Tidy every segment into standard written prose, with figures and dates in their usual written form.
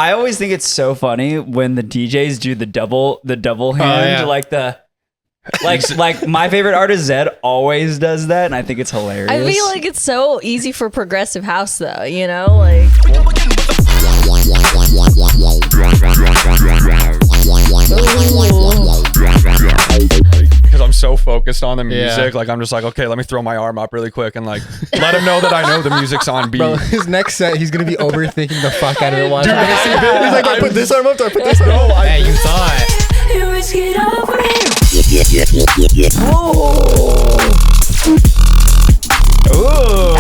I always think it's so funny when the DJs do the double hand, like my favorite artist Zed always does that, and I think it's hilarious. I feel like it's so easy for progressive house, though. You know, like. Because I'm so focused on the music, like I'm just like, okay, let me throw my arm up really quick and like let him know that I know the music's on beat. Bro, his next set, he's gonna be overthinking the fuck out of it. Dude, he's like, I put this arm up, do I put this arm up? Hey, you thought.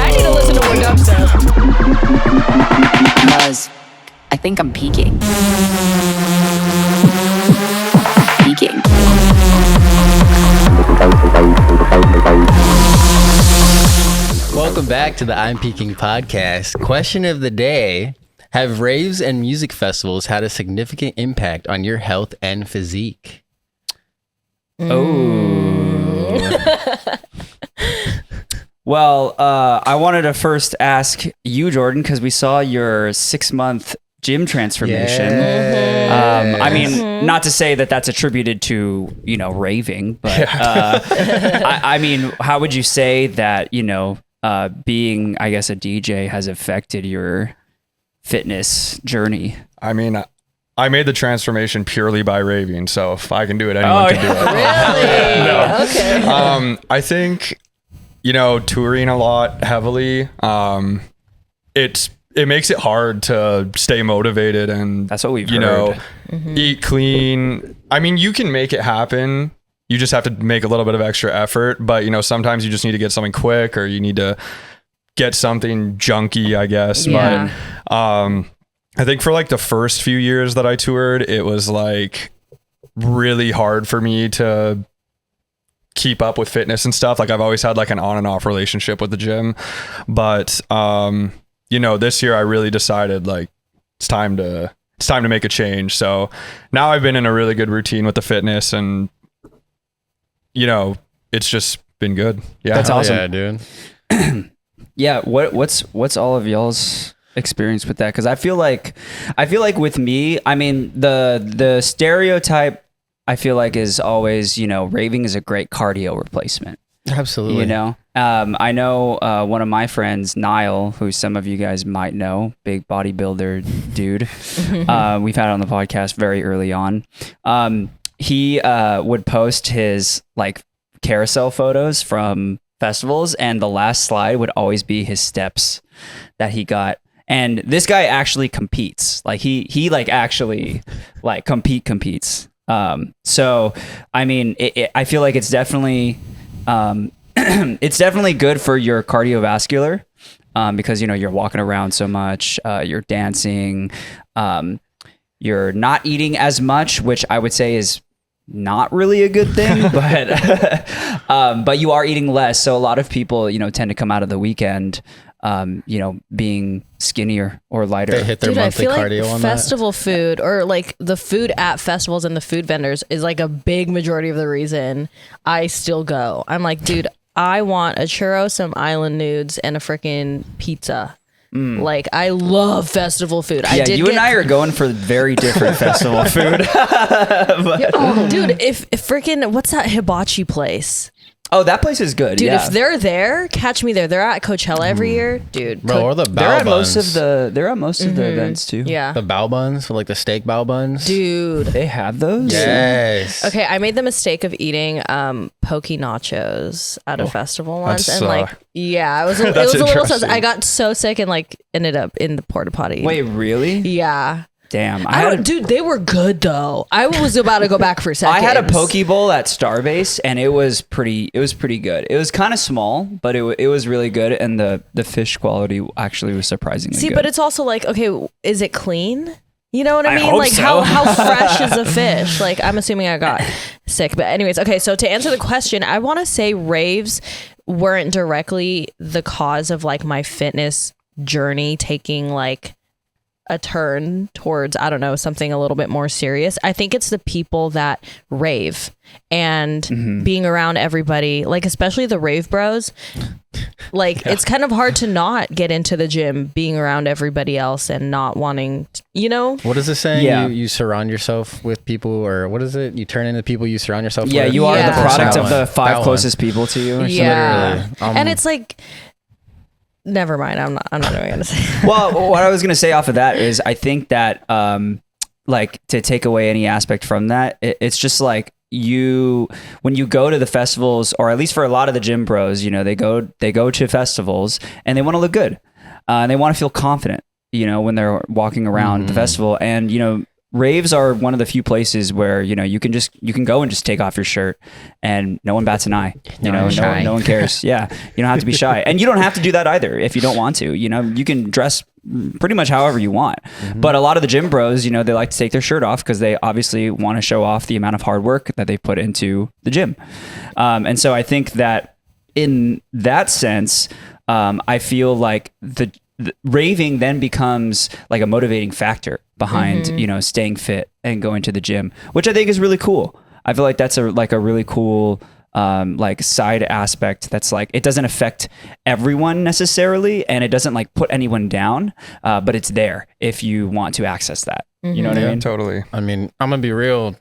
I need to listen to more dubstep. Because I think I'm peaking. Peaking. Welcome back to the I'm Peaking podcast. Question of the day. Have raves and music festivals had a significant impact on your health and physique? Well, I wanted to first ask you, Jordan, because we saw your 6-month gym transformation. I mean, not to say that that's attributed to, raving, but I mean, how would you say that, being, I guess, a DJ has affected your fitness journey? I mean, I made the transformation purely by raving, so if I can do it, anyone can do it. Really? No. Okay. I think, touring a lot heavily, it makes it hard to stay motivated and that's what we've heard. Eat clean. I mean, you can make it happen. You just have to make a little bit of extra effort, but sometimes you just need to get something quick or you need to get something junky, I guess. Yeah. But I think for like the first few years that I toured, it was like really hard for me to keep up with fitness and stuff. Like I've always had like an on and off relationship with the gym, but this year I really decided like it's time to make a change. So now I've been in a really good routine with the fitness and it's just been good. Yeah. That's awesome. Yeah, dude. Yeah. What's all of y'all's experience with that? Cause I feel like with me, I mean, the stereotype I feel like is always, raving is a great cardio replacement. Absolutely. I know one of my friends, Niall, who some of you guys might know, big bodybuilder dude. We've had on the podcast very early on. He would post his like carousel photos from festivals, and the last slide would always be his steps that he got. And this guy actually competes. Like he like actually like competes. So I mean, I feel like it's definitely it's definitely good for your cardiovascular because you're walking around so much, you're dancing, you're not eating as much, which I would say is not really a good thing, but you are eating less. So a lot of people, tend to come out of the weekend, being skinnier or lighter. They hit their monthly cardio like on festival food or like the food at festivals and the food vendors is like a big majority of the reason I still go. I'm like, dude, I want a churro, some island nudes, and a freaking pizza. Like I love festival food. Yeah, and I are going for very different festival food. Dude, if freaking what's that hibachi place? Oh, that place is good. Dude, yeah. if they're there, catch me there. They're at Coachella every year, dude. Bro, or the bao they're at buns. they're at most of the events too. Yeah. The bao buns, like the steak bao buns. Dude. They have those? Yes. Okay, I made the mistake of eating poke nachos at a festival once, and like, yeah, it was a little sus. I got so sick and like ended up in the porta potty. Wait, really? Yeah. Damn. Dude, they were good though. I was about to go back for seconds. I had a poke bowl at Starbase, and it was pretty good. It was kind of small, but it was really good, and the fish quality actually was surprisingly good. See, but it's also like, okay, is it clean? You know what I mean? hope Like so. how fresh is a fish? Like I'm assuming I got sick. But anyways, okay, so to answer the question, I want to say raves weren't directly the cause of like my fitness journey taking like a turn towards, I don't know, something a little bit more serious. I think it's the people that rave and being around everybody, like especially the rave bros. Like it's kind of hard to not get into the gym being around everybody else and not wanting, What is it saying? Yeah. You surround yourself with people, or what is it? You turn into people you surround yourself with. You are Yeah. the product That of the one. 5 That closest people to you. Yeah. Literally. And it's like, never mind. I'm not even gonna say. Well, what I was going to say off of that is I think that like to take away any aspect from that, it's just like when you go to the festivals, or at least for a lot of the gym bros, they go to festivals and they want to look good. And they want to feel confident, when they're walking around the festival. And, raves are one of the few places where, you can go and just take off your shirt and no one bats an eye. No one cares. Yeah. You don't have to be shy. And you don't have to do that either if you don't want to. You can dress pretty much however you want. But a lot of the gym bros, they like to take their shirt off because they obviously want to show off the amount of hard work that they put into the gym. And so I think that in that sense, I feel like the raving then becomes like a motivating factor behind, staying fit and going to the gym, which I think is really cool. I feel like that's a really cool like side aspect that's like, it doesn't affect everyone necessarily, and it doesn't like put anyone down, but it's there if you want to access that. You know what I mean? Totally. I mean, I'm gonna be real.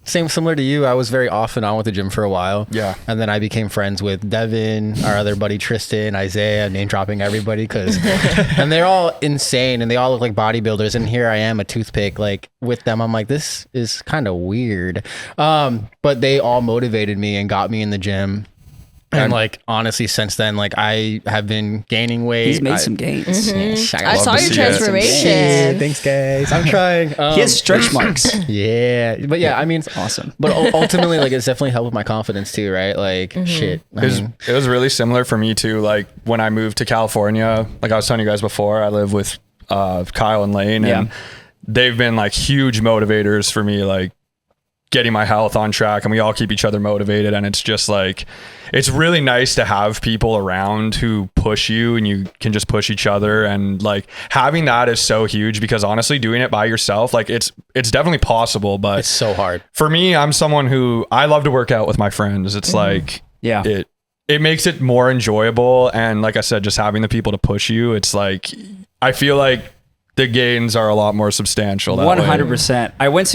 Similar to you, I was very off and on with the gym for a while. Yeah. And then I became friends with Devin, our other buddy Tristan, Isaiah, name dropping everybody, and they're all insane and they all look like bodybuilders. And here I am, a toothpick, like with them. I'm like, this is kind of weird. But they all motivated me and got me in the gym. And like, honestly, since then, like I have been gaining weight. He's made some gains. I saw your transformation. Thanks, guys. I'm trying. He has stretch marks. Yeah, but yeah, I mean, It's awesome. But ultimately, like, it's definitely helped with my confidence too, right? Like, shit. It was really similar for me too. Like when I moved to California, like I was telling you guys before, I live with Kyle and Lane, and they've been like huge motivators for me, like getting my health on track, and we all keep each other motivated. And it's just like, it's really nice to have people around who push you and you can just push each other. And like having that is so huge, because honestly, doing it by yourself, like it's definitely possible, but It's so hard. for me, I'm someone who I love to work out with my friends. It's like, it makes it more enjoyable. And like I said, just having the people to push you, it's like, I feel like the gains are a lot more substantial. 100%. I went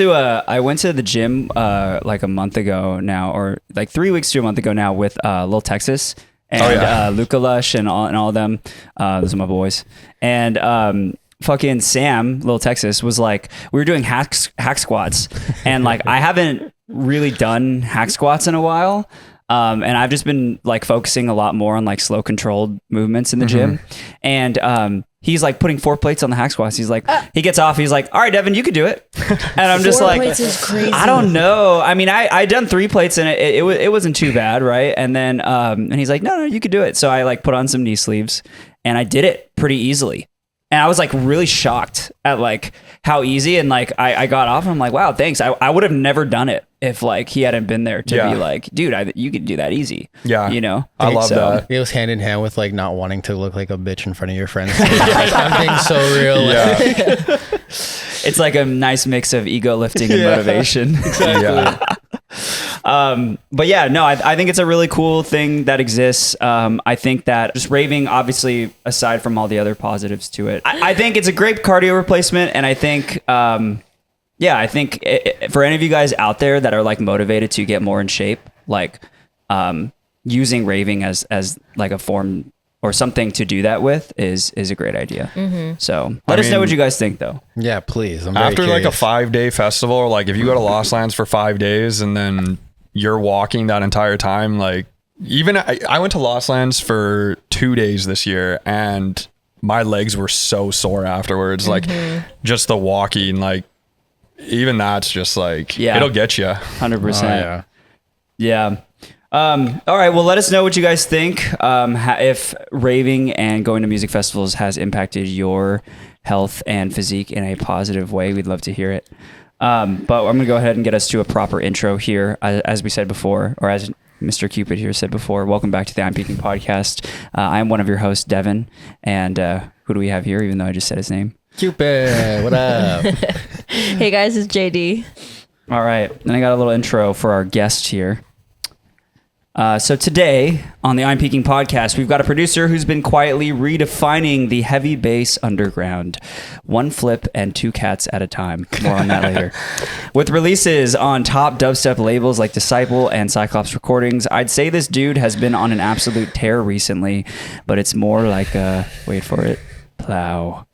to the gym like a month ago now, or like 3 weeks to a month ago now, with Lil Texas and Luca Lush and all of them. Those are my boys. And fucking Sam, Lil Texas, was like, we were doing hack squats, and like I haven't really done hack squats in a while. And I've just been like focusing a lot more on like slow controlled movements in the gym. And he's like putting 4 plates on the hack squats. He's like, he gets off. He's like, all right, Devin, you could do it. And I'm just 4 like, plates is crazy. I don't know. I mean, I done 3 plates and it wasn't too bad. Right. And then, and he's like, no, you could do it. So I like put on some knee sleeves and I did it pretty easily. And I was like really shocked at like how easy, and like I got off and I'm like, wow, thanks. I would have never done it if like he hadn't been there to be like, dude, you could do that easy. Yeah. You know? I love that. It goes hand in hand with like not wanting to look like a bitch in front of your friends. Like, I'm being so real. Yeah. It's like a nice mix of ego lifting and motivation. Exactly. Yeah. But yeah, no, I think it's a really cool thing that exists. I think that just raving, obviously, aside from all the other positives to it, I think it's a great cardio replacement. And I think, I think for any of you guys out there that are like motivated to get more in shape, like using raving as like a form or something to do that with is a great idea. So let us know what you guys think, though. Yeah, please. I'm very After like a curious. 5-day festival, or like if you go to Lost Lands for 5 days and then you're walking that entire time, like even I went to Lost Lands for 2 days this year and my legs were so sore afterwards. Like just the walking, like even that's just like, it'll get you. 100%. Yeah. All right. Well, let us know what you guys think. If raving and going to music festivals has impacted your health and physique in a positive way, we'd love to hear it. But I'm going to go ahead and get us to a proper intro here. As we said before, or as Mr. Cupid here said before, welcome back to the I'm Peaking podcast. I'm one of your hosts, Devin, and Who do we have here, even though I just said his name? Cupid, what up? Hey guys, it's JD. All right. Then I got a little intro for our guest here. So today on the I'm Peaking podcast, we've got a producer who's been quietly redefining the heavy bass underground. One flip and two cats at a time. More on that later. With releases on top dubstep labels like Disciple and Cyclops Recordings, I'd say this dude has been on an absolute tear recently, but it's more like a, wait for it, plow.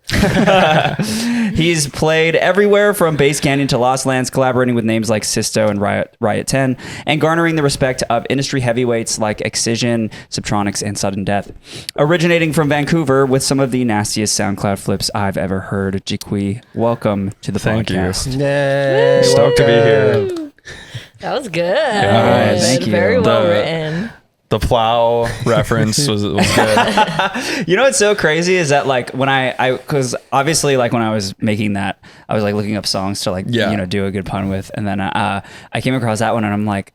He's played everywhere from Bass Canyon to Lost Lands, collaborating with names like Sisto and Riot 10, and garnering the respect of industry heavyweights like Excision, Subtronics, and Sudden Death. Originating from Vancouver with some of the nastiest SoundCloud flips I've ever heard, Jiqui, welcome to the podcast. Yay, Stoked to be here. That was good. All right, thank you. Very well The- written. The plow reference was good. You know what's so crazy is that like when because obviously like when I was making that, I was like looking up songs to like do a good pun with, and then I came across that one and I'm like,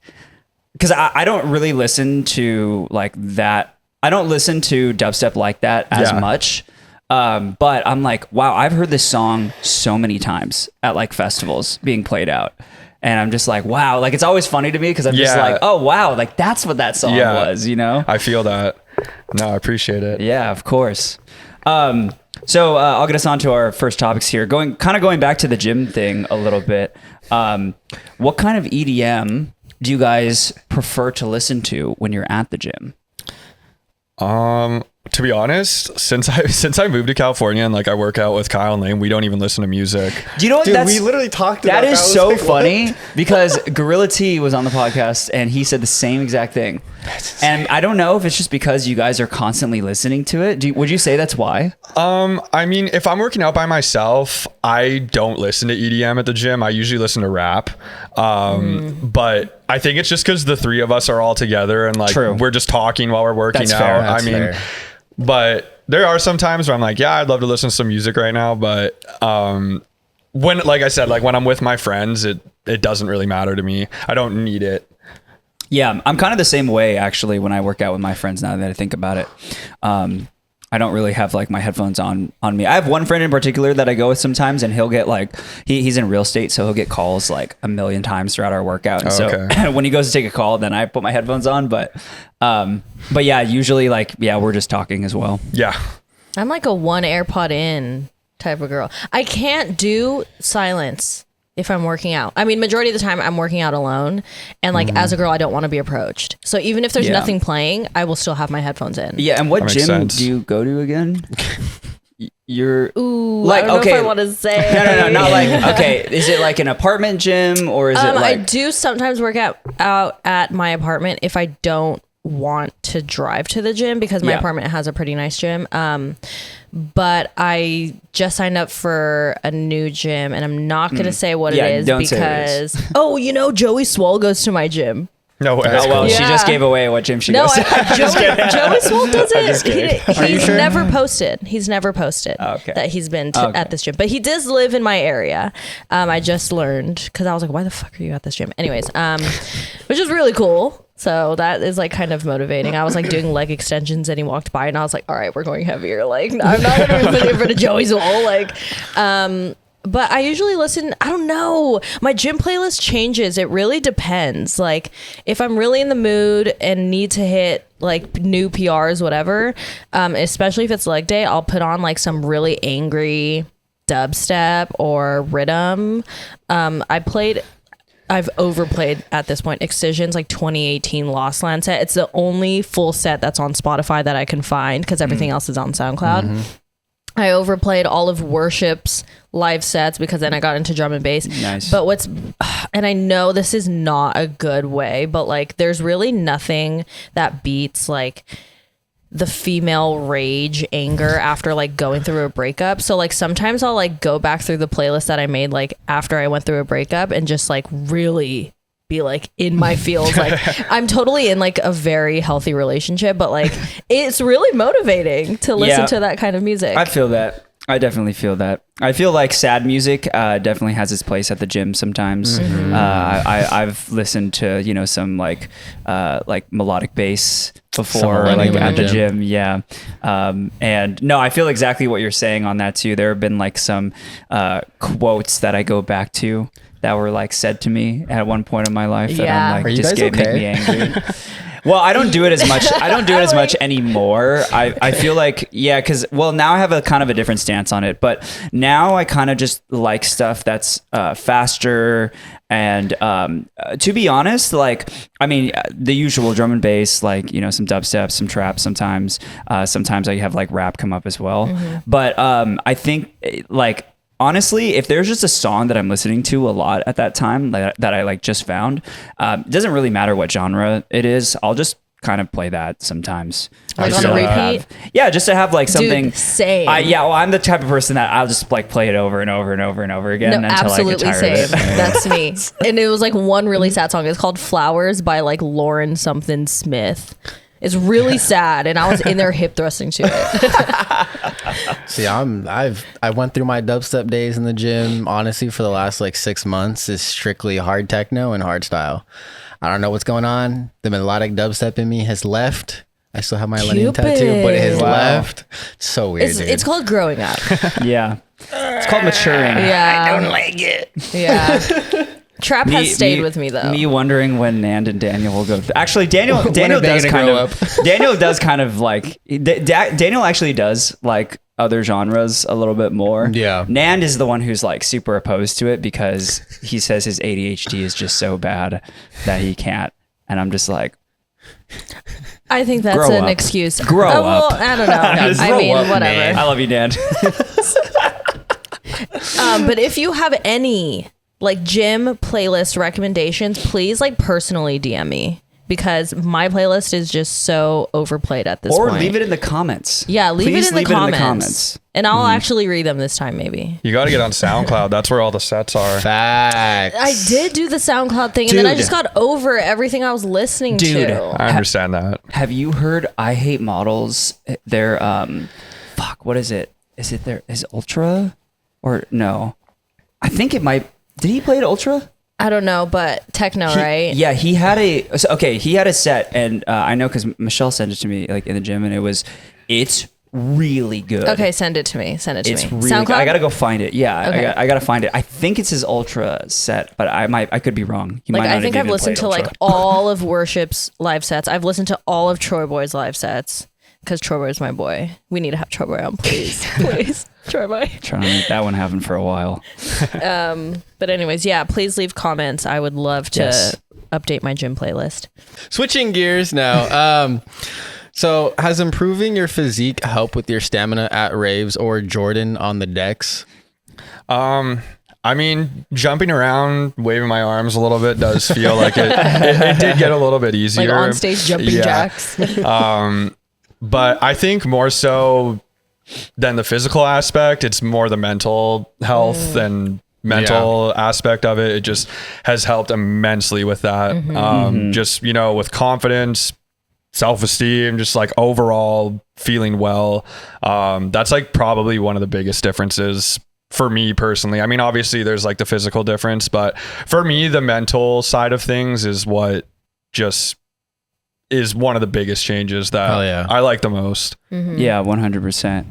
because I don't really listen to like that. I don't listen to dubstep like that as much. But I'm like, wow, I've heard this song so many times at like festivals being played out. And I'm just like, wow, like it's always funny to me because I'm just like, oh, wow, like that's what that song was, you know? I feel that. No, I appreciate it. Yeah, of course. So I'll get us on to our first topics here. Going back to the gym thing a little bit. What kind of EDM do you guys prefer to listen to when you're at the gym? To be honest, since I moved to California and like I work out with Kyle and Lane, we don't even listen to music. Do you know what? Dude, we literally talked about that. Is I was so like, funny what? because Gorilla T was on the podcast and he said the same exact thing. And I don't know if it's just because you guys are constantly listening to it. Would you say that's why? I mean, if I'm working out by myself, I don't listen to EDM at the gym. I usually listen to rap. But I think it's just because the three of us are all together and like we're just talking while we're working That's out. fair. I mean, fair. But there are some times where I'm like, yeah, I'd love to listen to some music right now. But when, like I said, like when I'm with my friends, it doesn't really matter to me. I don't need it. Yeah, I'm kind of the same way actually when I work out with my friends now that I think about it. I don't really have like my headphones on me. I have one friend in particular that I go with sometimes and he'll get like, he's in real estate. So he'll get calls like a million times throughout our workout. And so when he goes to take a call, then I put my headphones on. But yeah, usually like, yeah, we're just talking as well. Yeah. I'm like a one AirPod in type of girl. I can't do silence if I'm working out. I mean, majority of the time I'm working out alone, and like as a girl, I don't want to be approached. So even if there's nothing playing, I will still have my headphones in. Yeah, and what That makes gym sense. do you go to again? You're Like, I don't know if I want to say. no, not like okay. Is it like an apartment gym or is it I like? do sometimes work out at my apartment if I don't want to drive to the gym because my apartment has a pretty nice gym. But I just signed up for a new gym and I'm not going to say what it is don't say what it is. because Joey Swole goes to my gym. No way. Oh well, she Yeah. just gave away what gym she No, goes to. Joey Swole doesn't. He's sure? never posted. He's never posted that he's been at this gym. But he does live in my area. I just learned because I was like, why the fuck are you at this gym? Anyways, which is really cool. So that is like kind of motivating. I was like doing leg extensions and he walked by and I was like, all right, we're going heavier. Like I'm not going to be putting in front of Joey's wall. Like, but I usually listen, I don't know. My gym playlist changes. It really depends. Like if I'm really in the mood and need to hit like new PRs, whatever, especially if it's leg day, I'll put on like some really angry dubstep or Riddim. I've overplayed at this point Excision's like 2018 Lost Land set. It's the only full set that's on Spotify that I can find because everything else is on SoundCloud. I overplayed all of Worship's live sets because then I got into drum and bass. Nice. But and I know this is not a good way, but like there's really nothing that beats like the female rage anger after like going through a breakup. So like sometimes I'll like go back through the playlist that I made like after I went through a breakup and just like really be like in my feels. Like I'm totally in like a very healthy relationship, but like it's really motivating to listen to that kind of music. I feel that. I definitely feel that. I feel like sad music definitely has its place at the gym sometimes. I've listened to some like melodic bass before, like at the gym. Yeah. And no, I feel exactly what you're saying on that too. There have been like some quotes that I go back to that were like said to me at one point in my life that I'm like, just make me angry. Well, I don't do it as much. I don't do it as much anymore. I feel like, because now I have a kind of a different stance on it, but now I kind of just like stuff that's faster. And to be honest, like, I mean, the usual drum and bass, like, some dubstep, some trap sometimes. Sometimes I have like rap come up as well. But I think like, honestly, if there's just a song that I'm listening to a lot at that time that I like just found, it doesn't really matter what genre it is. I'll just kind of play that sometimes. Like on a repeat? Just to have like something. Dude, same. I'm the type of person that I'll just like play it over and over and over and over again until I get tired of it. That's me. And it was like one really sad song. It's called Flowers by like Lauren something Smith. It's really sad, and I was in there hip thrusting to it. See, I went through my dubstep days in the gym. Honestly, for the last like 6 months, is strictly hard techno and hard style. I don't know what's going on. The melodic dubstep in me has left. I still have my Lenin tattoo, but it has left. So weird. It's called growing up. Yeah, it's called maturing. Yeah, I don't like it. Yeah. Trap has stayed with me though. Me wondering when Nand and Daniel will go. Actually, Daniel does kind of. Daniel does kind of like. Daniel actually does like other genres a little bit more. Yeah. Nand is the one who's like super opposed to it because he says his ADHD is just so bad that he can't. And I'm just like, I think that's an excuse. Grow up. I don't know. I mean, whatever. Man. I love you, Nand. But if you have any like gym playlist recommendations, please like personally DM me because my playlist is just so overplayed at this point. Or leave it in the comments. Yeah, leave it in the comments. And I'll Mm-hmm. actually read them this time maybe. You got to get on SoundCloud. That's where all the sets are. Facts. I did do the SoundCloud thing, and then I just got over everything I was listening to. I understand that. Have you heard I Hate Models? They're what is it? Is it Ultra? Or no? I think it might. Did he play it Ultra? I don't know, but techno, right? Yeah, he had a set, and I know because Michelle sent it to me like in the gym, and it's really good. Okay, send it to me. It's really SoundCloud? good. I gotta go find it. Yeah, Okay. I gotta find it. I think it's his Ultra set, but I could be wrong. He might not I think have I've even listened to played like Ultra. all of Worship's live sets. I've listened to all of Troy Boy's live sets because Troy Boy's my boy. We need to have Troy Boy on, please, please, Troy Boy. Trying to make that one happen for a while. But anyways, yeah, please leave comments. I would love to update my gym playlist. Switching gears now. So has improving your physique helped with your stamina at raves or Jordan on the decks? I mean, jumping around, waving my arms a little bit does feel like it did get a little bit easier. Like on stage jumping jacks. But I think more so than the physical aspect, it's more the mental health and mental aspect of it. It just has helped immensely with that. Just, with confidence, self-esteem, just like overall feeling well. That's like probably one of the biggest differences for me personally. I mean, obviously there's like the physical difference, but for me, the mental side of things is what just is one of the biggest changes that I like the most. Yeah, 100%.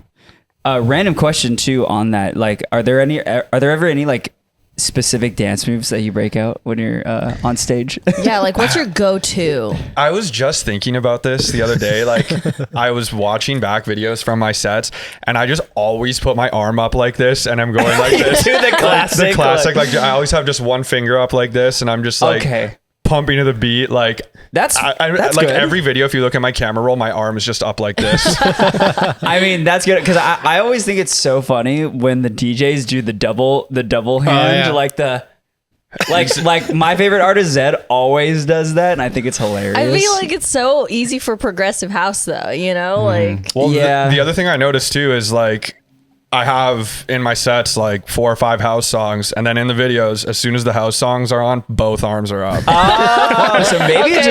Random question too on that. Like, are there ever any like specific dance moves that you break out when you're on stage? Yeah, like what's your go-to? I was just thinking about this the other day. Like I was watching back videos from my sets and I just always put my arm up like this and I'm going like this. Dude, the classic. The classic. Like I always have just one finger up like this and I'm just like pumping to the beat. Like that's like good. Every video, if you look at my camera roll, my arm is just up like this. I mean, that's good because I always think it's so funny when the DJs do the double hand, like my favorite artist Zed always does that, and I think it's hilarious. I feel like it's so easy for progressive house though, like Well, the other thing I noticed too is like I have in my sets like 4 or 5 house songs, and then in the videos, as soon as the house songs are on, both arms are up. Oh, so maybe it's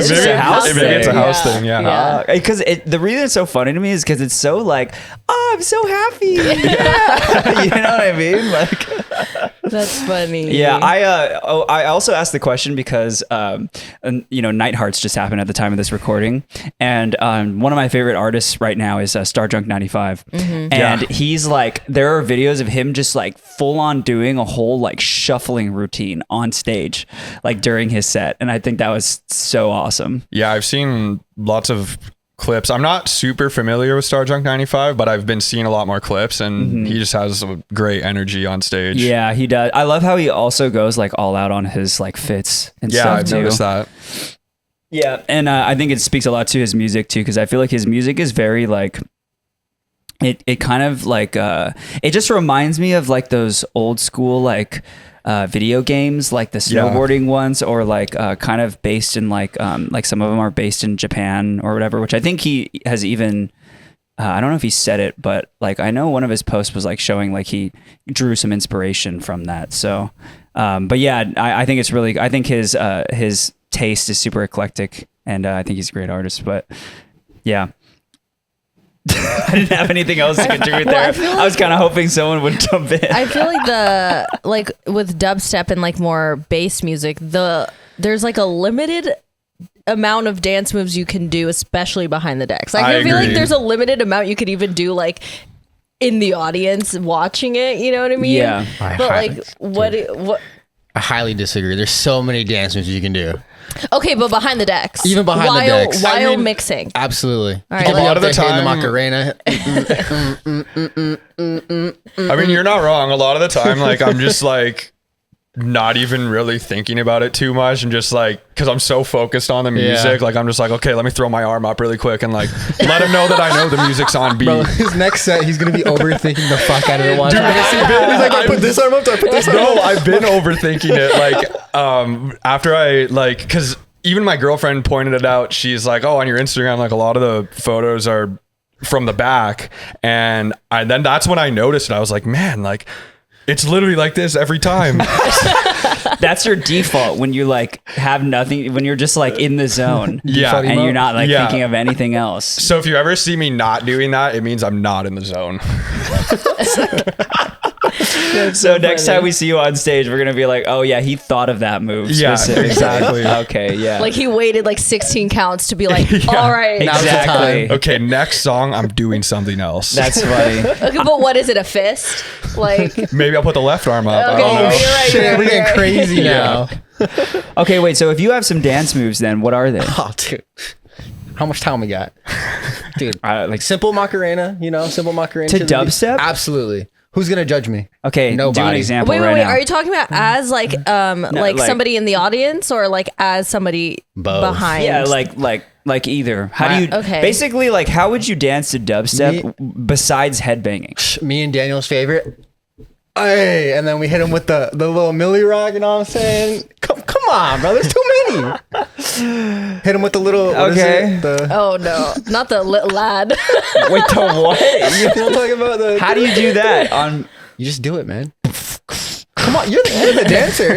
just a house thing. Maybe it's a house thing, yeah. Because the reason it's so funny to me is because it's so like, oh, I'm so happy. Yeah. You know what I mean? Like, That's funny. yeah. I also asked the question because Night Hearts just happened at the time of this recording, and one of my favorite artists right now is Star Drunk 95, and he's like, there are videos of him just like full on doing a whole like shuffling routine on stage, like during his set, and I think that was so awesome. Yeah, I've seen lots of clips. I'm not super familiar with Star Drunk 95, but I've been seeing a lot more clips, and he just has a great energy on stage. Yeah, he does. I love how he also goes like all out on his like fits and Yeah, stuff I've too. noticed that. Yeah, and I think it speaks a lot to his music too, because I feel like his music is very like, it kind of like it just reminds me of like those old school like video games, like the snowboarding ones, or like kind of based in like some of them are based in Japan or whatever, which I think he has even I don't know if he said it, but like I know one of his posts was like showing like he drew some inspiration from that. So but yeah, I think it's really, I think his taste is super eclectic, and I think he's a great artist. But yeah. I didn't have anything else to contribute there. I was kind of hoping someone would jump in. I feel like with dubstep and like more bass music, there's like a limited amount of dance moves you can do, especially behind the decks. Like, I feel like there's a limited amount you could even do like in the audience watching it. You know what I mean? Yeah. But like, what? I highly disagree. There's so many dance moves you can do. Okay, but behind the decks, Even behind the decks. while mixing. Absolutely. All right, You could be a lot up of the there hitting time- the Macarena. I mean, you're not wrong. A lot of the time, like, I'm just like not even really thinking about it too much, and just like, because I'm so focused on the music, like I'm just like, okay, let me throw my arm up really quick and like let him know that I know the music's on beat. Bro, his next set, he's gonna be overthinking the fuck out of it. Dude, He's like, I put this arm up, I put this arm No, up. I've been overthinking it. Like, after I like, because even my girlfriend pointed it out. She's like, "Oh, on your Instagram, like a lot of the photos are from the back," and then that's when I noticed it. I was like, "Man, like it's literally like this every time." That's your default when you like have nothing, when you're just like in the zone. Yeah. And you're not like Yeah. thinking of anything else. So if you ever see me not doing that, it means I'm not in the zone. So next time we see you on stage, we're gonna be like, "Oh yeah, he thought of that move." Yeah, specifically." exactly. Okay, yeah. Like he waited like 16 counts to be like, all right. Now's the exactly. Okay, next song, I'm doing something else. That's funny. Okay, but what is it? A fist? Like, Maybe I'll put the left arm up. okay, I don't know. you're right. Shit, you're we're getting right. crazy now. Okay, wait. So if you have some dance moves, then what are they? Oh, dude. How much time we got? Dude, Like simple Macarena, simple Macarena. To the beat. dubstep? Absolutely. Who's going to judge me? Okay, do an Nobody. example Wait, right wait. now. Are you talking about as like like- somebody in the audience, or like as somebody Both. behind? Yeah, like either. How do you Okay. basically like how would you dance to dubstep besides headbanging? Me and Daniel's favorite. Hey, and then we hit him with the little Millie rock, you know what I'm saying? Come on, bro. There's too many. Hit him with the little, what is Okay. it? The, Oh no, not the little lad. Wait, the what? you know what I'm talking about? How do you do that on? You just do it, man. Come on, you're the dancer.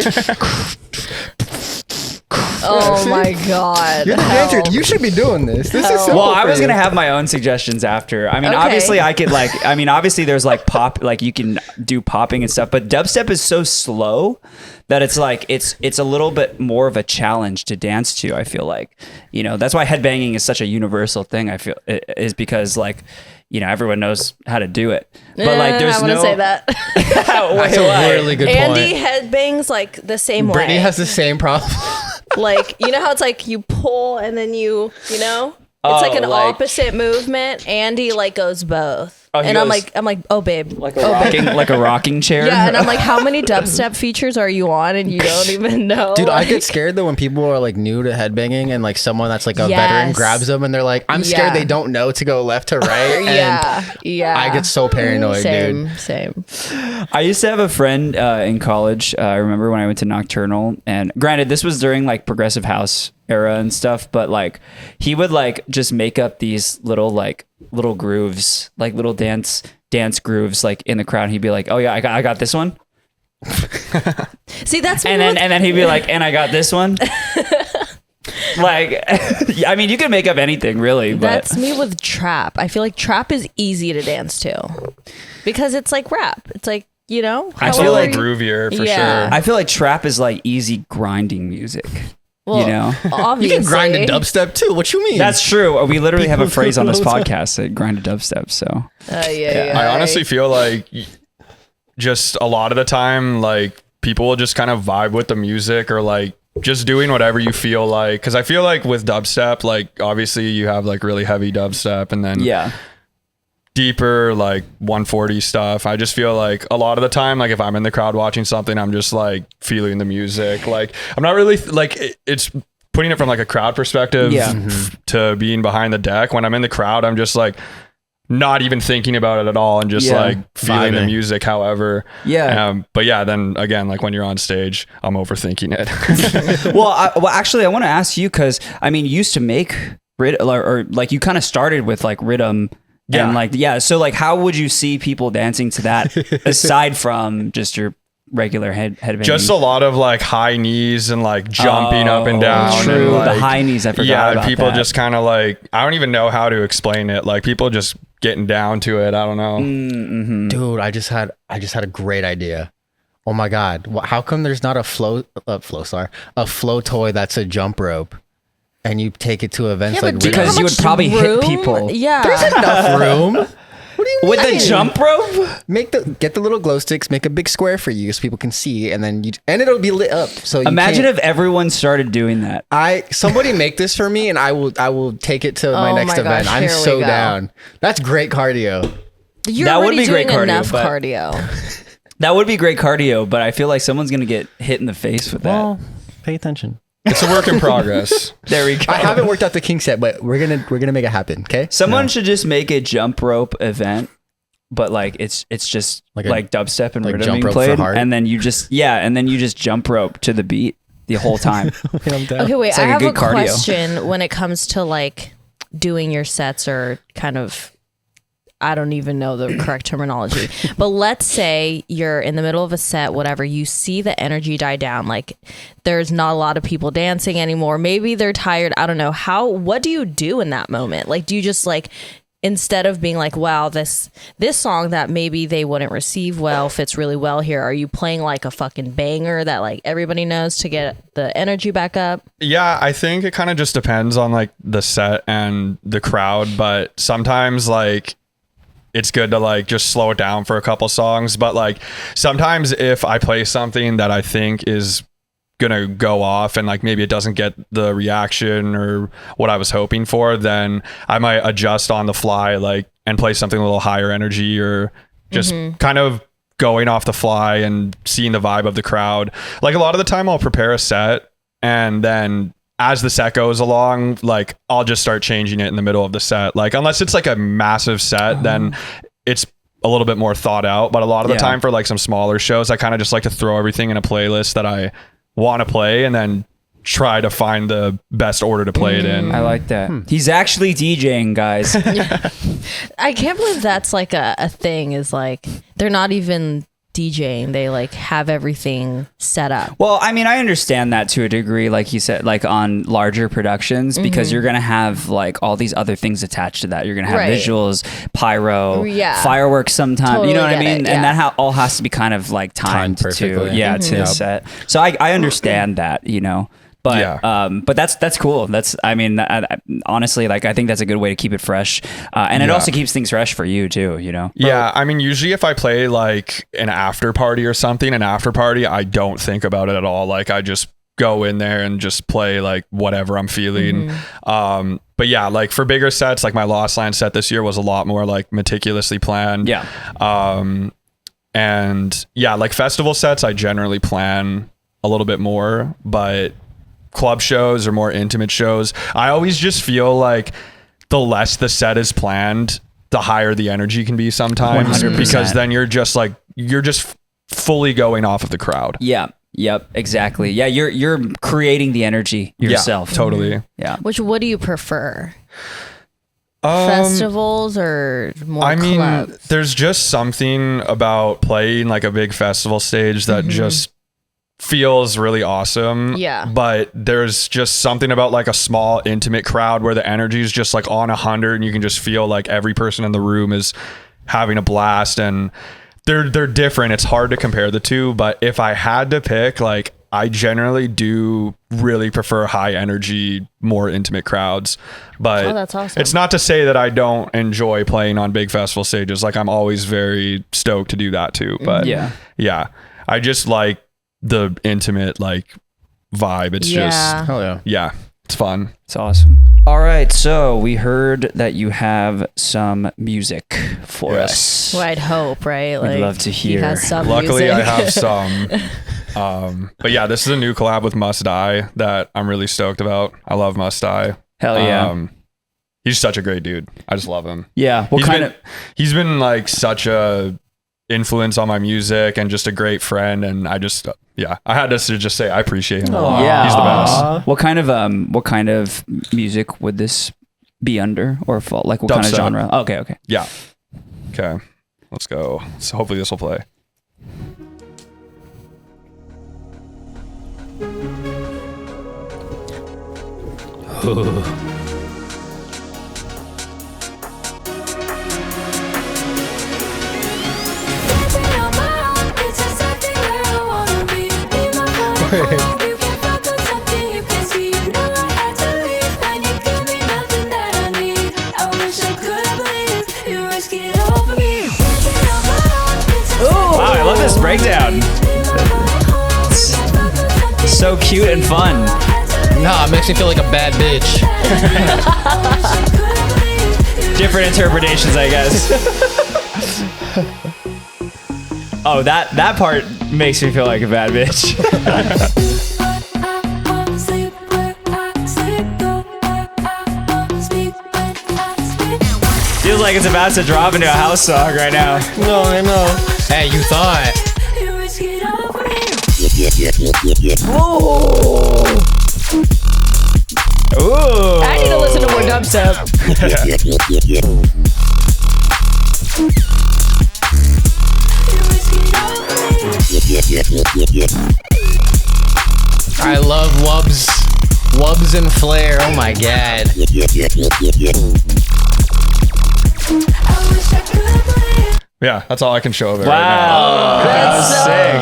Oh my god. You're the Hell. dancer. You should be doing this. This is Hell. simple Well, I for was you. gonna have my own suggestions after. I mean, Okay. obviously, I could like. I mean, obviously, there's like pop, like you can do popping and stuff. But dubstep is so slow that it's like it's a little bit more of a challenge to dance to. I feel like that's why headbanging is such a universal thing. I feel is because like everyone knows how to do it. But like, there's I wouldn't no. say that. That's a really good Andy point. headbangs like the same Brittany way. has the same problem. Like, you know how it's like you pull and then it's Oh, like an like- opposite movement. Andy like goes both. Oh, he and goes- I'm like, oh babe. like a rocking chair. Yeah, and I'm like, how many dubstep features are you on? And you don't even know. Dude, I Like, get scared though when people are like new to headbanging and like someone that's like a veteran Yes. grabs them and they're like, I'm Yeah. scared they don't know to go left to right. yeah. I get so paranoid, same, dude. Same. I used to have a friend in college. I remember when I went to Nocturnal, and granted, this was during like progressive house era and stuff, but like he would like just make up these little grooves, like little dance dance grooves like in the crowd. And he'd be like, "Oh yeah, I got this one." See, that's And then he'd be like, "And I got this one." Like, I mean, you can make up anything really, but that's me with trap. I feel like trap is easy to dance to because it's like rap. It's like, you know, I feel like groovier for sure. I feel like trap is like easy grinding music. well, You know, obviously. You can grind a dubstep too. What you mean? that's true. We literally have a phrase on this podcast that grind a dubstep. So I honestly feel like just a lot of the time, like people will just kind of vibe with the music or like just doing whatever you feel like. Cause I feel like with dubstep, like obviously you have like really heavy dubstep and then deeper like 140 stuff. I just feel like a lot of the time, like if I'm in the crowd watching something, I'm just like feeling the music. Like I'm not really like it's putting it from like a crowd perspective to being behind the deck. When I'm in the crowd, I'm just like not even thinking about it at all and just like feeling the music. However, but yeah, then again, like when you're on stage, I'm overthinking it. well, actually, I want to ask you because I mean, you used to make or like you kind of started with like Riddim. And like, so like, how would you see people dancing to that aside from just your regular headbang? Just a lot of like high knees and like jumping up and down. True, and, like, the high knees. I forgot about people that. just kind of like, I don't even know how to explain it. Like people just getting down to it. I don't know. Dude, I just had a great idea. Oh my God. How come there's not a flow toy that's a jump rope? And you take it to events like because you would probably hit people. Yeah. There's enough room. What do you mean? With the jump rope? Get the little glow sticks, make a big square for you so people can see, and then it'll be lit up. So imagine if everyone started doing that. Somebody make this for me, and I will take it to my next event. Gosh, I'm so down. That's great cardio. You're That would already be great doing cardio, enough but- cardio. That would be great cardio, but I feel like someone's gonna get hit in the face with that. Well, pay attention. It's a work in progress. There we go. I haven't worked out the kinks yet, but we're gonna make it happen. Okay. Someone should just make a jump rope event, but like it's just like dubstep and like rhythm jump being rope played, for heart? and then you just jump rope to the beat the whole time. I'm down. Okay, wait. It's like I a have good a cardio. question when it comes to like doing your sets or kind of, I don't even know the correct terminology, but let's say you're in the middle of a set, whatever, you see the energy die down. Like there's not a lot of people dancing anymore. Maybe they're tired. I don't know. What do you do in that moment? Like, do you just like, instead of being like, wow, this song that maybe they wouldn't receive well fits really well here, are you playing like a fucking banger that like everybody knows to get the energy back up? Yeah, I think it kind of just depends on like the set and the crowd, but sometimes like it's good to like just slow it down for a couple songs. But like sometimes if I play something that I think is gonna go off and like maybe it doesn't get the reaction or what I was hoping for, then I might adjust on the fly, like, and play something a little higher energy or just kind of going off the fly and seeing the vibe of the crowd. Like a lot of the time I'll prepare a set and then as the set goes along, like I'll just start changing it in the middle of the set. Like unless it's like a massive set, then it's a little bit more thought out. But a lot of the time for like some smaller shows, I kind of just like to throw everything in a playlist that I want to play and then try to find the best order to play it in. I like that. He's actually DJing, guys. I can't believe that's like a thing, is like they're not even DJing, they like have everything set up. Well, I mean, I understand that to a degree, like you said, like on larger productions, because you're gonna have like all these other things attached to that. You're gonna have Right. visuals, pyro, Yeah. fireworks sometimes. Totally You know what I get mean? it, And yeah. that all has to be kind of like timed to perfectly. to the set. So I understand that, you know. But but that's cool. That's, I mean, honestly, like I think that's a good way to keep it fresh, and it also keeps things fresh for you too. You know. Yeah, I mean, usually if I play like an after party or something, I don't think about it at all. Like I just go in there and just play like whatever I'm feeling. But yeah, like for bigger sets, like my Lost Land set this year was a lot more like meticulously planned. Yeah. And yeah, like festival sets, I generally plan a little bit more, but club shows or more intimate shows, I always just feel like the less the set is planned, the higher the energy can be sometimes 100%. because then you're just fully going off of the crowd. Yeah. Yep. Exactly. Yeah. You're creating the energy yourself. Yeah, totally. Yeah. What do you prefer? festivals or more I mean, clubs? there's just something about playing like a big festival stage that just feels really awesome. Yeah. But there's just something about like a small intimate crowd where the energy is just like on 100 and you can just feel like every person in the room is having a blast, and they're different. It's hard to compare the two, but if I had to pick, like I generally do really prefer high energy, more intimate crowds. But Oh, that's awesome. it's not to say that I don't enjoy playing on big festival stages. Like I'm always very stoked to do that too. But yeah, I just like the intimate like vibe. It's just, Hell yeah. it's fun. It's awesome. All right, so we heard that you have some music for us. Well, I'd hope, right? We'd love to he hear. has some Luckily, music. I have some. But yeah, this is a new collab with Must Die that I'm really stoked about. I love Must Die. Hell yeah. He's such a great dude. I just love him. Yeah. What He's been like such a influence on my music and just a great friend. And I just, I had to just say I appreciate him a lot. Yeah. He's the best. What kind of music would this be under, or fall? Like what kind of Dubstep. genre? Okay. Yeah. Okay. Let's go. So hopefully this will play. Wow, I love this breakdown. So cute and fun. Nah, it makes me feel like a bad bitch. Different interpretations, I guess. Oh, that part makes me feel like a bad bitch. Feels like it's about to drop into a house song right now. No, I know. Hey, you thought. Ooh. I need to listen to more dubstep. I love wubs and flair. Oh my god. Yeah, that's all I can show of it Wow. That was so sick. good.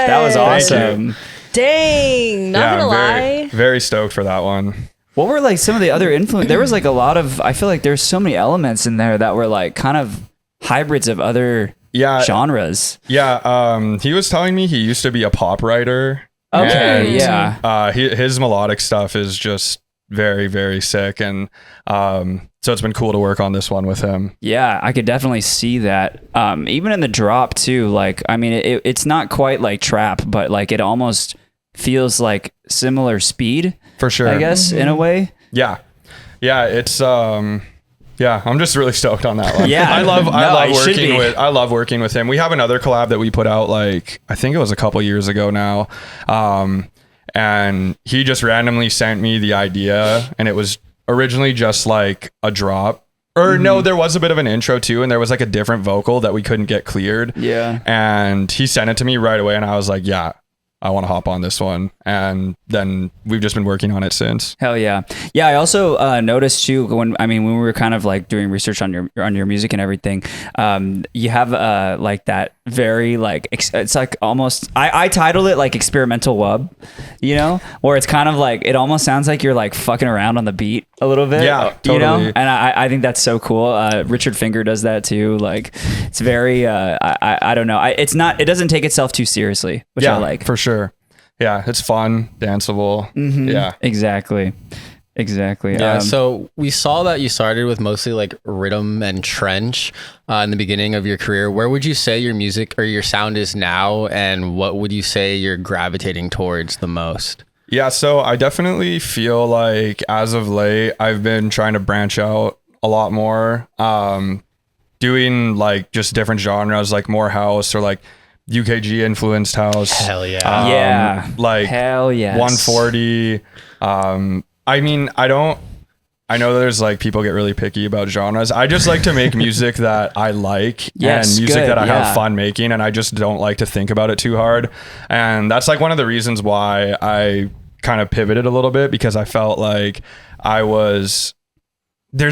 That was Thank you. awesome. Dang, not right now. gonna Very, lie. very stoked for that one. What were like some of the other influence? There was like a lot of, I feel like there's so many elements in there that were like kind of hybrids of other genres. Yeah, he was telling me he used to be a pop writer. Okay, and, yeah. His melodic stuff is just very, very sick, and so it's been cool to work on this one with him. Yeah, I could definitely see that. Even in the drop too, like, I mean, it's not quite like trap, but like it almost feels like similar speed For sure. I guess, in a way. Yeah. It's yeah, I'm just really stoked on that one. Yeah. I love you should be. working with him. We have another collab that we put out like I think it was a couple years ago now. And he just randomly sent me the idea, and it was originally just like a drop. Or no, there was a bit of an intro too, and there was like a different vocal that we couldn't get cleared. Yeah. And he sent it to me right away, and I was like, yeah, I want to hop on this one. And then we've just been working on it since. Hell yeah. Yeah, I also noticed too when we were kind of like doing research on your music and everything, you have like that very like it's like almost I titled it like experimental wub, you know, where it's kind of like it almost sounds like you're like fucking around on the beat a little bit. Yeah, you know? totally. And I think that's so cool. Richard Finger does that too. Like it's very I don't know. It doesn't take itself too seriously, which I like. For sure. Yeah, it's fun, danceable. Yeah. Exactly. Yeah, so we saw that you started with mostly like rhythm and trench in the beginning of your career. Where would you say your music or your sound is now, and what would you say you're gravitating towards the most? Yeah, so I definitely feel like as of late, I've been trying to branch out a lot more, doing like just different genres, like more house or like UKG influenced house. Hell yeah. Yeah. Like Hell yes. 140. I mean, I don't I know there's like people get really picky about genres. I just like to make music that I like Yes, and music good, that I yeah. have fun making, and I just don't like to think about it too hard. And that's like one of the reasons why I kind of pivoted a little bit, because I felt like there's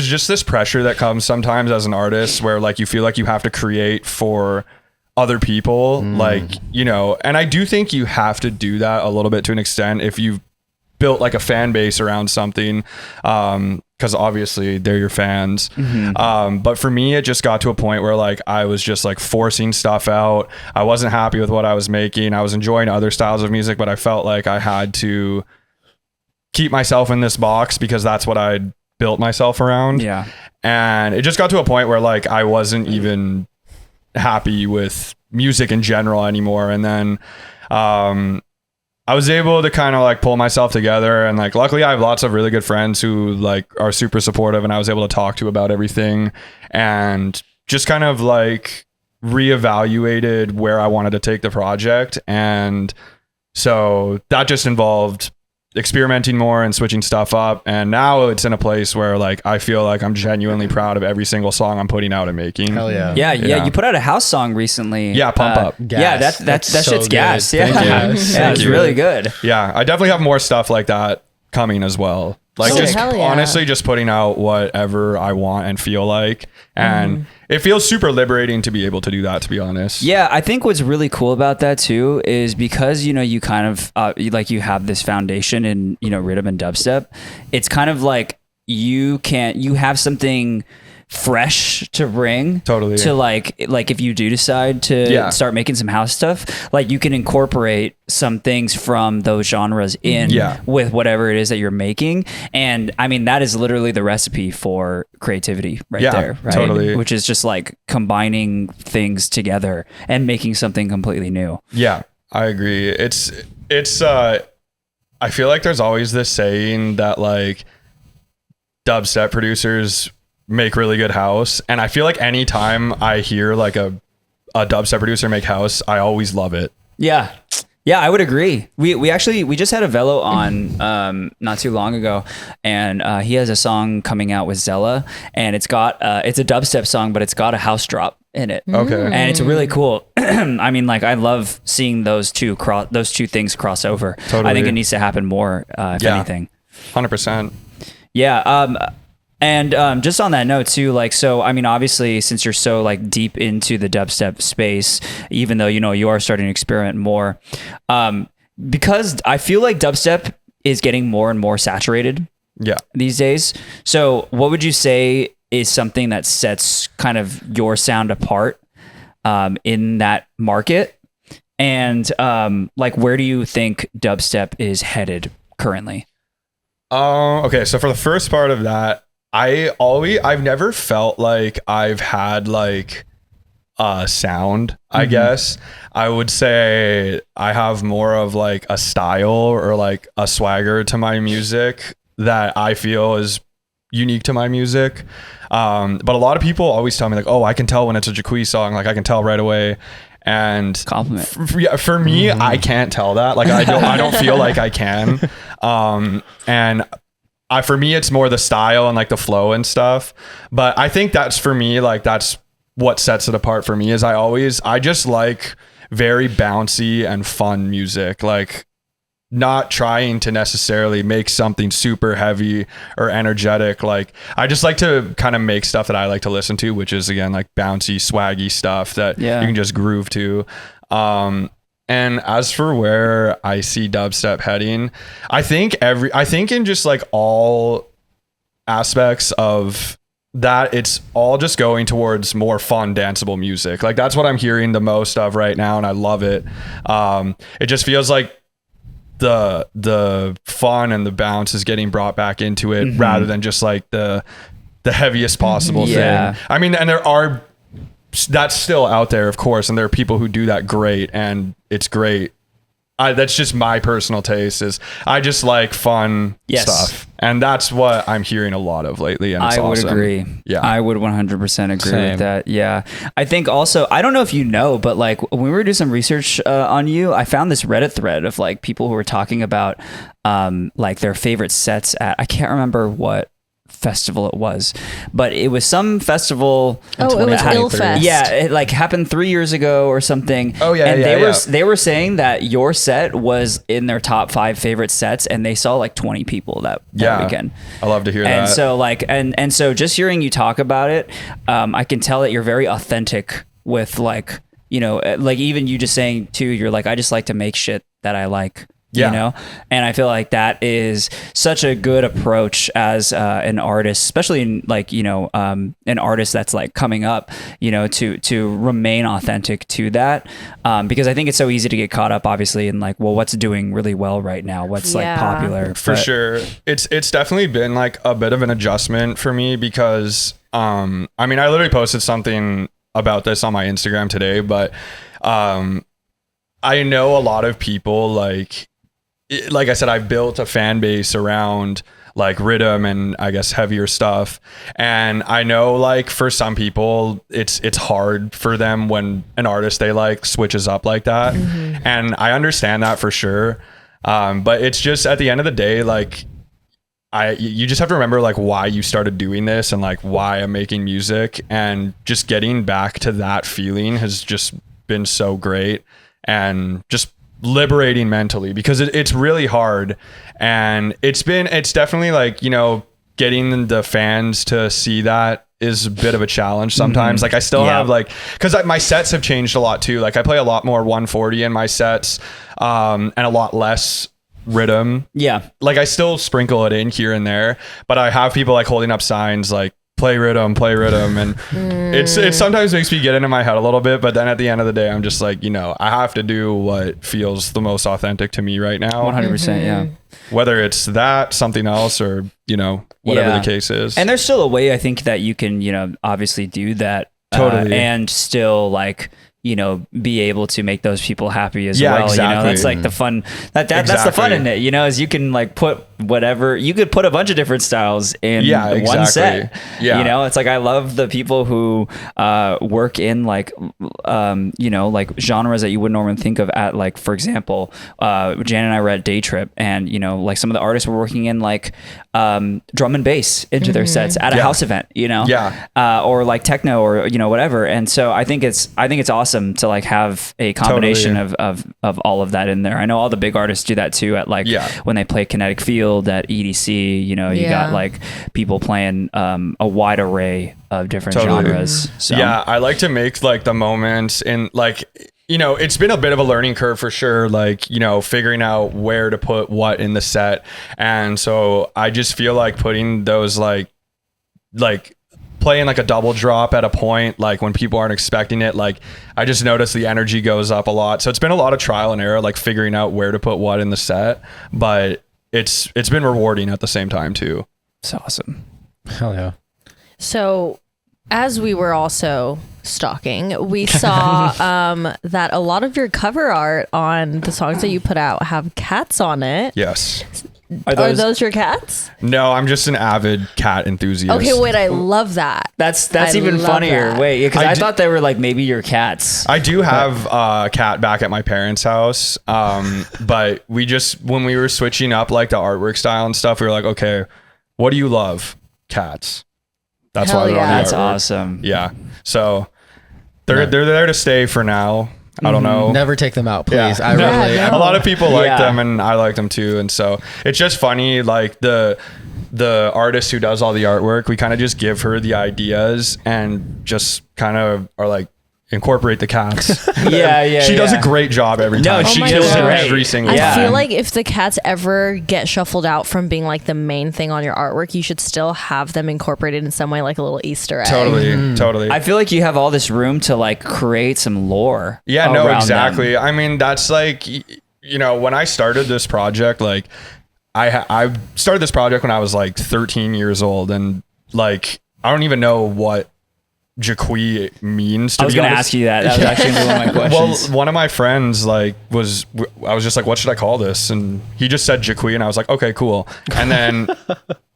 just this pressure that comes sometimes as an artist where like you feel like you have to create for other people, like, you know, and I do think you have to do that a little bit to an extent if you've built like a fan base around something, because obviously they're your fans. But for me, it just got to a point where like I was just like forcing stuff out. I wasn't happy with what I was making. I was enjoying other styles of music, but I felt like I had to keep myself in this box because that's what I'd built myself around. Yeah. And it just got to a point where like I wasn't even happy with music in general anymore. And then I was able to kind of like pull myself together, and like luckily I have lots of really good friends who like are super supportive, and I was able to talk to about everything and just kind of like reevaluated where I wanted to take the project. And so that just involved experimenting more and switching stuff up, and now it's in a place where like I feel like I'm genuinely proud of every single song I'm putting out and making. Hell yeah. Yeah, you put out a house song recently. Yeah, Pump Up. Yeah, Gas. that That's so shit's good. gas. Yeah, Thank you. yeah, it's you. really good. Yeah, I definitely have more stuff like that coming as well. Like Oh, just hell yeah. honestly just putting out whatever I want and feel like, and it feels super liberating to be able to do that, to be honest. Yeah, I think what's really cool about that too is because, you know, you kind of you have this foundation in, you know, rhythm and dubstep. It's kind of like you have something fresh to bring Totally. to like if you do decide to start making some house stuff, like you can incorporate some things from those genres in with whatever it is that you're making. And I mean, that is literally the recipe for creativity right there, right? Totally. Which is just like combining things together and making something completely new. Yeah, I agree. It's I feel like there's always this saying that like dubstep producers make really good house, and I feel like anytime I hear like a dubstep producer make house, I always love it. Yeah, I would agree. We just had a Velo on not too long ago, and he has a song coming out with Zella, and it's got it's a dubstep song, but it's got a house drop in it. Okay. And it's really cool. I mean, like I love seeing those two things cross over. Totally. I think it needs to happen more, if anything. 100%. Yeah. And just on that note too, like, so, I mean, obviously since you're so like deep into the dubstep space, even though, you know, you are starting to experiment more, because I feel like dubstep is getting more and more saturated these days. So what would you say is something that sets kind of your sound apart, in that market? And, like, where do you think dubstep is headed currently? Okay, so for the first part of that, I've never felt like I've had like a sound, I guess. I would say I have more of like a style or like a swagger to my music that I feel is unique to my music. But a lot of people always tell me like, oh, I can tell when it's a Jiqui song. Like I can tell right away. And Compliment. For me, I can't tell that. Like I don't feel like I can. And for me, it's more the style and like the flow and stuff. But I think that's for me, like that's what sets it apart for me is I just like very bouncy and fun music. Like not trying to necessarily make something super heavy or energetic. Like I just like to kind of make stuff that I like to listen to, which is again, like bouncy, swaggy stuff that you can just groove to. And as for where I see dubstep heading, I think in just like all aspects of that, it's all just going towards more fun, danceable music. Like that's what I'm hearing the most of right now, and I love it. It just feels like the fun and the bounce is getting brought back into it rather than just like the heaviest possible thing. I mean, and that's still out there, of course, and there are people who do that great, and it's great. That's just my personal taste. Is I just like fun stuff, and that's what I'm hearing a lot of lately. And it's awesome. Would agree. Yeah, I would 100% agree Same. with that. Yeah, I think also I don't know if you know, but like when we were doing some research on you, I found this Reddit thread of like people who were talking about like their favorite sets at I can't remember what festival it was, but it was some festival. Oh, it was Illfest. Yeah, it like happened 3 years ago or something. Oh yeah, and yeah, they were saying that your set was in their top 5 favorite sets, and they saw like 20 people that weekend. I love to hear that. And so like and so just hearing you talk about it, I can tell that you're very authentic with like, you know, like even you just saying too, you're like, I just like to make shit that I like. Yeah. You know, and I feel like that is such a good approach as an artist, especially in like, you know, an artist that's like coming up, you know, to remain authentic to that, because I think it's so easy to get caught up, obviously, in like, well, what's doing really well right now, what's like popular. For sure, it's definitely been like a bit of an adjustment for me because, I mean, I literally posted something about this on my Instagram today, but I know a lot of people like I said, I've built a fan base around like Riddim and I guess heavier stuff. And I know like for some people, it's hard for them when an artist they like switches up like that. Mm-hmm. And I understand that for sure. But it's just at the end of the day, like you just have to remember like why you started doing this and like why I'm making music, and just getting back to that feeling has just been so great and just liberating mentally, because it's really hard, and it's definitely like, you know, getting the fans to see that is a bit of a challenge sometimes. Like I still have like, because my sets have changed a lot too. Like I play a lot more 140 in my sets, and a lot less Riddim. Yeah, like I still sprinkle it in here and there, but I have people like holding up signs like play Riddim, and it sometimes makes me get into my head a little bit, but then at the end of the day, I'm just like, you know, I have to do what feels the most authentic to me right now. 100%. Yeah. Whether it's that, something else, or, you know, whatever the case is. And there's still a way I think that you can, you know, obviously do that totally, and still like, you know, be able to make those people happy as well. Exactly. You know, that's like the fun, that's the fun in it, you know, is you can like put whatever, you could put a bunch of different styles in one set. Yeah. You know, it's like, I love the people who work in like, you know, like genres that you wouldn't normally think of at like, for example, Jan and I were at Day Trip, and, you know, like some of the artists were working in like drum and bass into their sets at a house event, you know, or like techno or, you know, whatever. And so I think it's awesome to like have a combination of all of that in there. I know all the big artists do that too at like when they play Kinetic Field at EDC, you know, you got like people playing a wide array of different genres. So yeah, I like to make like the moments in like, you know, it's been a bit of a learning curve for sure, like, you know, figuring out where to put what in the set. And so I just feel like putting those like playing like a double drop at a point, like when people aren't expecting it, like I just noticed the energy goes up a lot. So it's been a lot of trial and error, like figuring out where to put what in the set, but it's been rewarding at the same time too. It's awesome. Hell yeah. So as we were also stalking, we saw that a lot of your cover art on the songs that you put out have cats on it. Yes. Are those your cats? No, I'm just an avid cat enthusiast. Okay, wait, I love that. That's I even love funnier. that. Wait, because I thought they were like maybe your cats. I do have a cat back at my parents' house, but we just, when we were switching up like the artwork style and stuff, we were like, okay, what do you love? Cats. That's Hell why they're on the That's artwork. awesome. Yeah. So they're there to stay for now. I don't know. Never take them out, please. Yeah. I really. A lot of people like Yeah. them, and I like them too. And so it's just funny, like the artist who does all the artwork, we kind of just give her the ideas and just kind of are like, incorporate the cats. She does a great job every time. No, She my kills it gosh. every single I time. feel like if the cats ever get shuffled out from being like the main thing on your artwork, you should still have them incorporated in some way, like a little Easter egg. Totally. I feel like you have all this room to like create some lore. Yeah, no, around exactly. them. I mean, that's like, you know, when I started this project, like I started this project when I was like 13 years old, and like I don't even know what Jiqui means. I was going to ask you that. That was actually one of my questions. Well, one of my friends I was just like, what should I call this? And he just said Jiqui, and I was like, okay, cool. And then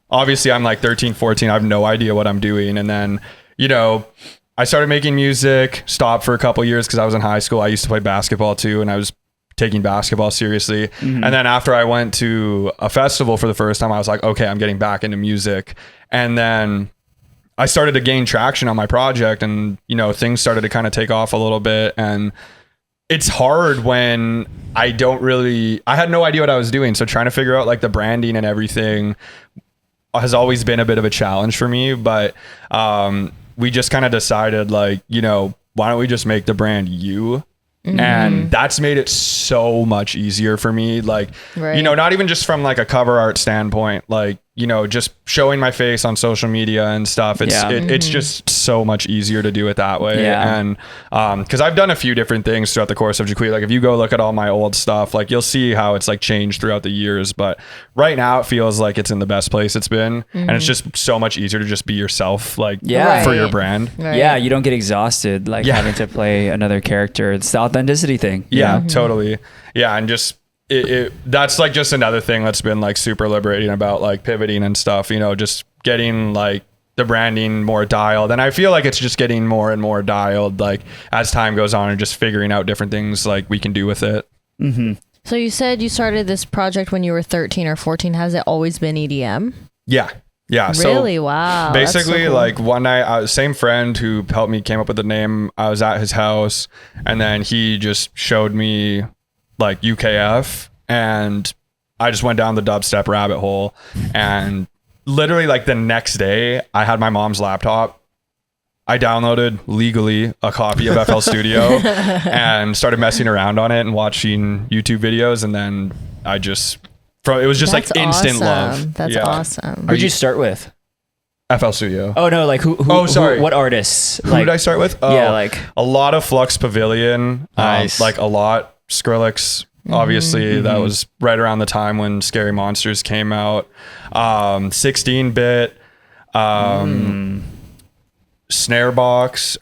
obviously I'm like 13, 14. I have no idea what I'm doing. And then, you know, I started making music, stopped for a couple years because I was in high school. I used to play basketball too, and I was taking basketball seriously. And then after I went to a festival for the first time, I was like, okay, I'm getting back into music. And then I started to gain traction on my project, and things started to kind of take off a little bit. And it's hard when I had no idea what I was doing. So trying to figure out like the branding and everything has always been a bit of a challenge for me. But we just kind of decided like, why don't we just make the brand you? And that's made it so much easier for me. Like, not even just from like a cover art standpoint, like, just showing my face on social media and stuff. It's just so much easier to do it that way. And because I've done a few different things throughout the course of Jiqui. Like if you go look at all my old stuff, like you'll see how it's like changed throughout the years. But right now it feels like it's in the best place it's been. And it's just so much easier to just be yourself, like for your brand. Yeah, you don't get exhausted like having to play another character. It's the authenticity thing. Yeah, totally. Yeah, and just that's like just another thing that's been like super liberating about like pivoting and stuff, just getting like the branding more dialed. And I feel like it's just getting more and more dialed like as time goes on, and just figuring out different things like we can do with it. So you said you started this project when you were 13 or 14. Has it always been EDM? Yeah. Really? So wow. basically, so cool. like one night, same friend who helped me came up with the name. I was at his house, and then he just showed me like UKF, and I just went down the dubstep rabbit hole. And literally like the next day, I had my mom's laptop. I downloaded legally a copy of FL Studio and started messing around on it and watching YouTube videos. And then it was just That's like instant awesome. love. That's awesome. Who'd you start with? FL Studio. Oh no, like who what artists? Who did I start with? Like a lot of Flux Pavilion. Nice. Like a lot. Skrillex. Obviously, that was right around the time when Scary Monsters came out. 16-bit. Snarebox.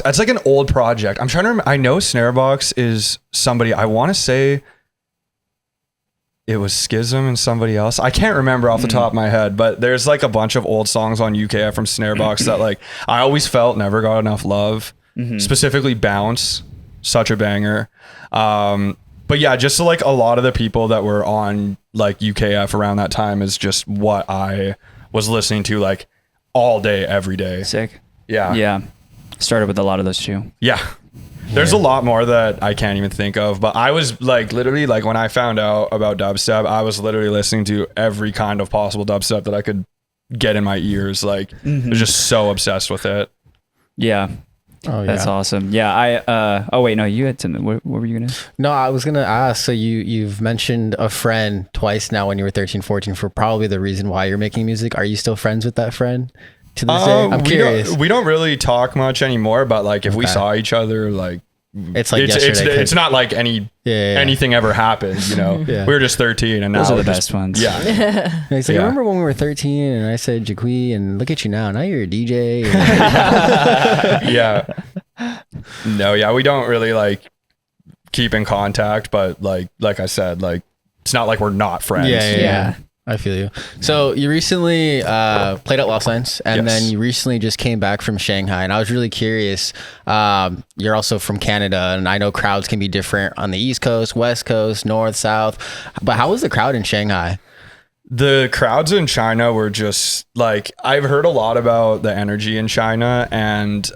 It's like an old project. I'm trying to remember. I know Snarebox is somebody. I want to say it was Schism and somebody else. I can't remember off the top of my head, but there's like a bunch of old songs on UKF from Snarebox that like I always felt never got enough love. Specifically Bounce, such a banger. But yeah, just so like a lot of the people that were on like UKF around that time is just what I was listening to like all day, every day. sick. Yeah. Started with a lot of those too. Yeah. There's a lot more that I can't even think of, but I was like literally like when I found out about dubstep, I was literally listening to every kind of possible dubstep that I could get in my ears. Like I was just so obsessed with it. Yeah. Oh, That's yeah. awesome. Yeah, oh wait, no, you had something. What were you gonna? No, I was gonna ask. So you've mentioned a friend twice now when you were 13, 14 for probably the reason why you're making music. Are you still friends with that friend to this day? I'm curious. We don't really talk much anymore, but like if we saw each other, like It's like yesterday. it's not like anything ever happened, Yeah. We were just 13 and now Those are we're the just, best ones. Yeah. And he's like, Yeah. I remember when we were 13 and I said Jiqui, and look at you now. Now you're a DJ. Yeah. No, yeah, we don't really like keep in contact, but like I said, like it's not like we're not friends. Yeah. I feel you. So you recently played at Los Angeles, and Yes. then you recently just came back from Shanghai. And I was really curious. You're also from Canada, and I know crowds can be different on the East Coast, West Coast, North, South. But how was the crowd in Shanghai? The crowds in China were just like, I've heard a lot about the energy in China, and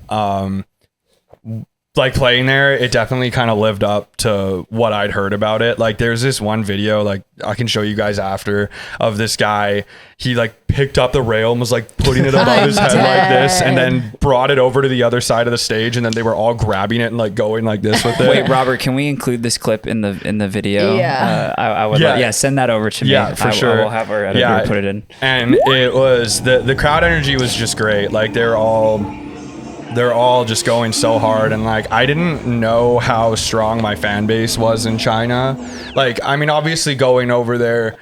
like playing there, it definitely kind of lived up to what I'd heard about it. Like there's this one video, like I can show you guys after, of this guy. He like picked up the rail and was like putting it above his head like this, and then brought it over to the other side of the stage, and then they were all grabbing it and like going like this with it. Wait, Robert, can we include this clip in the video? Yeah. I would. Yeah. Send that over to me. Yeah, for sure. I will have our editor put it in. And it was the crowd energy was just great. Like they're all just going so hard, and like I didn't know how strong my fan base was in China. Like, I mean, obviously going over there,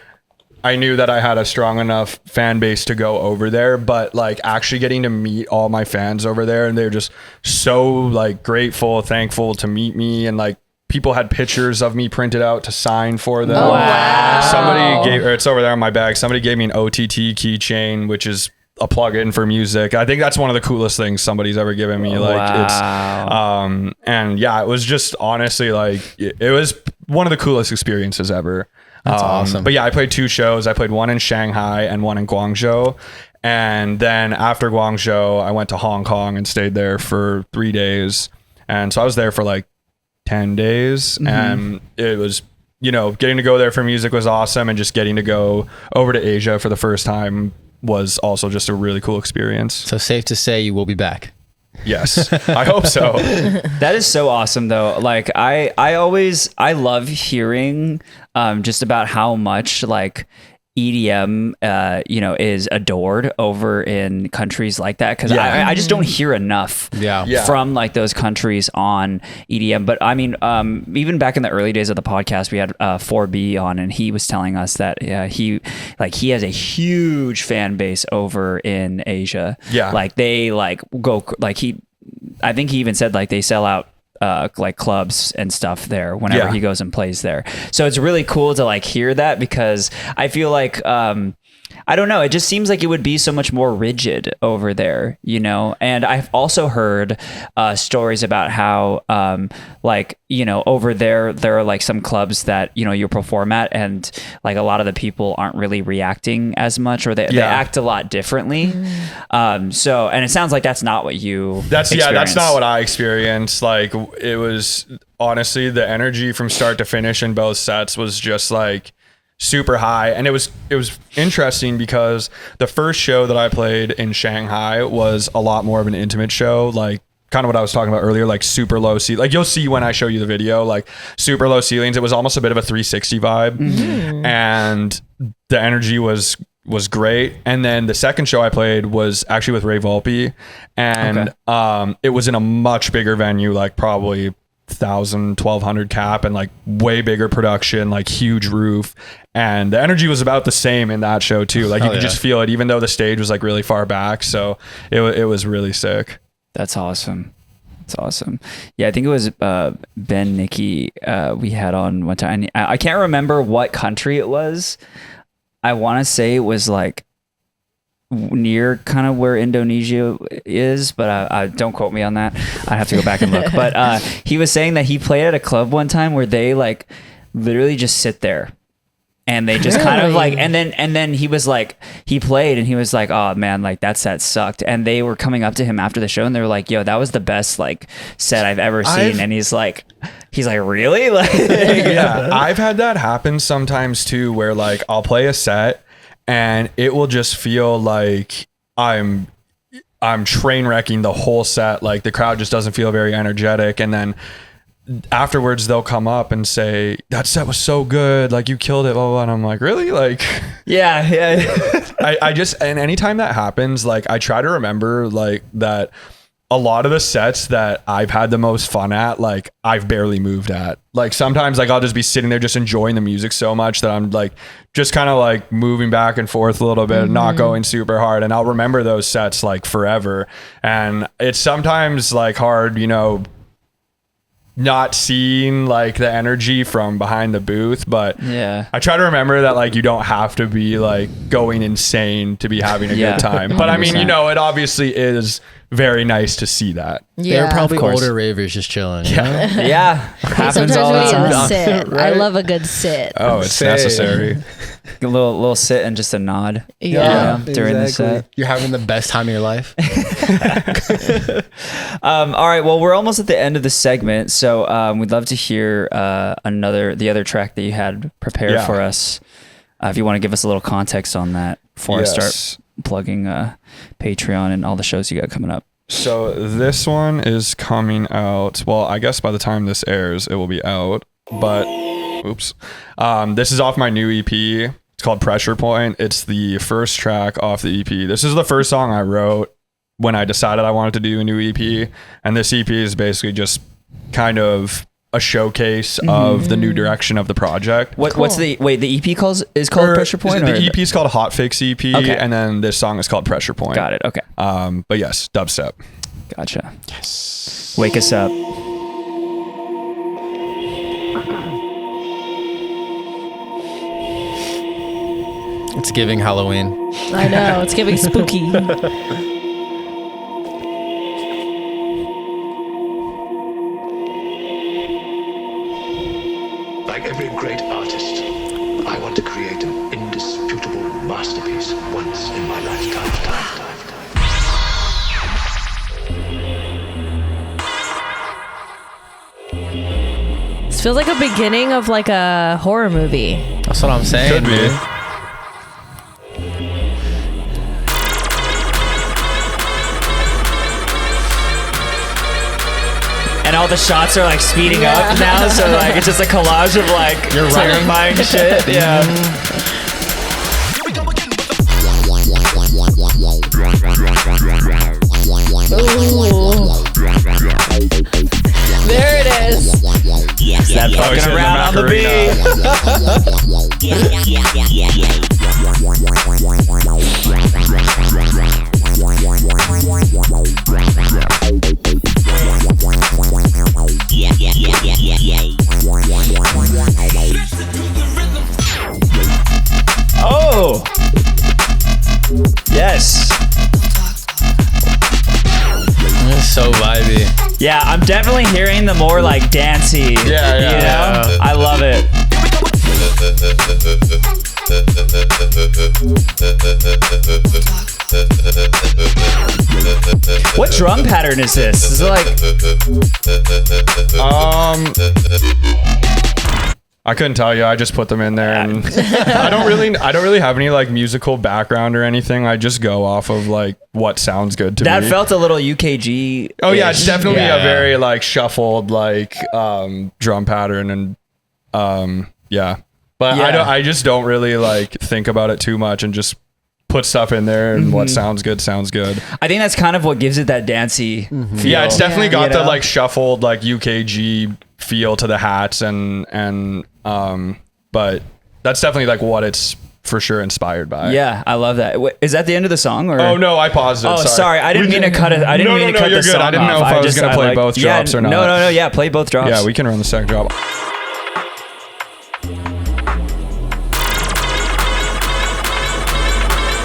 I knew that I had a strong enough fan base to go over there, but like actually getting to meet all my fans over there, and they're just so like grateful, thankful to meet me, and like people had pictures of me printed out to sign for them. Wow. Somebody gave, or it's over there on my bag, somebody gave me an OTT keychain, which is a plug-in for music. I think that's one of the coolest things somebody's ever given me. Like it's and yeah, it was just honestly like it was one of the coolest experiences ever. That's awesome. But yeah, I played 2 shows. I played one in Shanghai and one in Guangzhou. And then after Guangzhou, I went to Hong Kong and stayed there for 3 days. And so I was there for like 10 days. And it was, you know, getting to go there for music was awesome. And just getting to go over to Asia for the first time was also just a really cool experience. So safe to say you will be back. Yes, I hope so. That is so awesome though. Like I love hearing just about how much like EDM you know is adored over in countries like that, because I just don't hear enough from like those countries on EDM. But I mean even back in the early days of the podcast, we had 4B on, and he was telling us that he has a huge fan base over in Asia. Like they like go like I think he even said like they sell out like clubs and stuff there whenever he goes and plays there. So it's really cool to like hear that, because I feel like I don't know, it just seems like it would be so much more rigid over there, you know. And I've also heard stories about how like, you know, over there are like some clubs that, you know, you perform at, and like a lot of the people aren't really reacting as much, or they act a lot differently. So, and it sounds like that's not what you that's not what I experienced. Like it was honestly, the energy from start to finish in both sets was just like super high. And it was interesting because the first show that I played in Shanghai was a lot more of an intimate show, like kind of what I was talking about earlier, like super low ceiling. Like you'll see when I show you the video, like super low ceilings. It was almost a bit of a 360 vibe, and the energy was great. And then the second show I played was actually with Ray Volpe, and it was in a much bigger venue, like probably 1,000-1,200 cap, and like way bigger production, like huge roof, and the energy was about the same in that show too. Like you could just feel it, even though the stage was like really far back. So it was really sick. That's awesome. That's awesome. Yeah, I think it was Ben Nicky we had on one time. I can't remember what country it was. I want to say it was like near kind of where Indonesia is, but I don't quote me on that. I have to go back and look. But he was saying that he played at a club one time where they like literally just sit there, and they just kind of like, and then he was like, he played and he was like, oh man, like that set sucked. And they were coming up to him after the show and they were like, yo, that was the best like set I've ever seen. And he's like, really? Like, yeah, I've had that happen sometimes too, where like I'll play a set and it will just feel like I'm train wrecking the whole set. Like the crowd just doesn't feel very energetic. And then afterwards they'll come up and say, that set was so good, like you killed it, blah, blah, blah. And I'm like, really? Like yeah. I just, and anytime that happens, like I try to remember like that a lot of the sets that I've had the most fun at, like I've barely moved at. Like sometimes like I'll just be sitting there just enjoying the music so much that I'm like just kind of like moving back and forth a little bit, not going super hard, and I'll remember those sets like forever. And it's sometimes like hard, you know, not seeing like the energy from behind the booth, but yeah, I try to remember that like you don't have to be like going insane to be having a good time. But I mean, you know, it obviously is very nice to see that. Yeah, they're probably older ravers just chilling. You know? Yeah, happens all the time. Sit. Right? I love a good sit. Oh, it's necessary. A little sit and just a nod. Yeah, during the set. You're having the best time of your life. All right, well, we're almost at the end of the segment, so we'd love to hear the other track that you had prepared for us. If you want to give us a little context on that before I start plugging Patreon and all the shows you got coming up. So this one is coming out, well, I guess by the time this airs it will be out, but this is off my new EP. It's called Pressure Point. It's the first track off the EP. This is the first song I wrote when I decided I wanted to do a new EP, and this EP is basically just kind of a showcase of the new direction of the project. What's the EP is called Pressure Point? The EP is called Hot Fix EP, and then this song is called Pressure Point. Got it. Okay. But yes, dubstep. Gotcha. Yes. Wake us up. It's giving Halloween. I know, it's giving spooky. Like every great artist, I want to create an indisputable masterpiece once in my lifetime. This feels like a beginning of like a horror movie. That's what I'm saying. Could be. Dude. And all the shots are like speeding up now, so like it's just a collage of like You're running. terrifying shit. Yeah. There it is. That fucking hitting the around on the Oh. Yes. It's so vibey. Yeah, I'm definitely hearing the more like dancey. Yeah, You know? I love it. What drum pattern is this? Is it like I couldn't tell you. I just put them in there, and I don't really have any like musical background or anything. I just go off of like what sounds good to that me. felt a little UKG? Oh yeah, it's definitely Yeah. a very like shuffled like drum pattern, and yeah. But Yeah. I just don't really like think about it too much and just put stuff in there, and what sounds good sounds good. I think that's kind of what gives it that dancey feel. Yeah, it's definitely got You the know? like shuffled like UKG feel to the hats, and but that's definitely like what it's for sure inspired by. Yeah, I love that. Wait, is that the end of the song? Or? Oh no, I paused it. Oh, sorry. I didn't mean to cut it. I didn't No, mean no, to no, cut you're the good. song I didn't know off. if I was gonna play both drops or not. No. Yeah, play both drops. Yeah, we can run the second drop.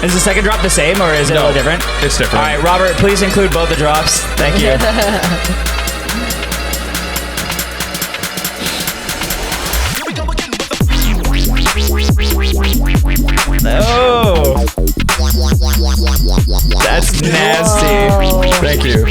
Is the second drop the same or is it a little different? It's different. All right, Robert, please include both the drops. Thank you. Oh, that's nasty. Thank you.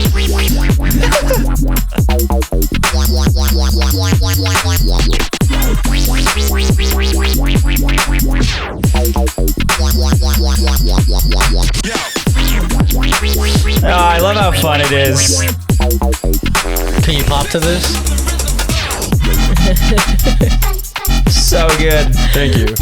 Oh, I love how fun it is. Can you pop to this? So good. Thank you.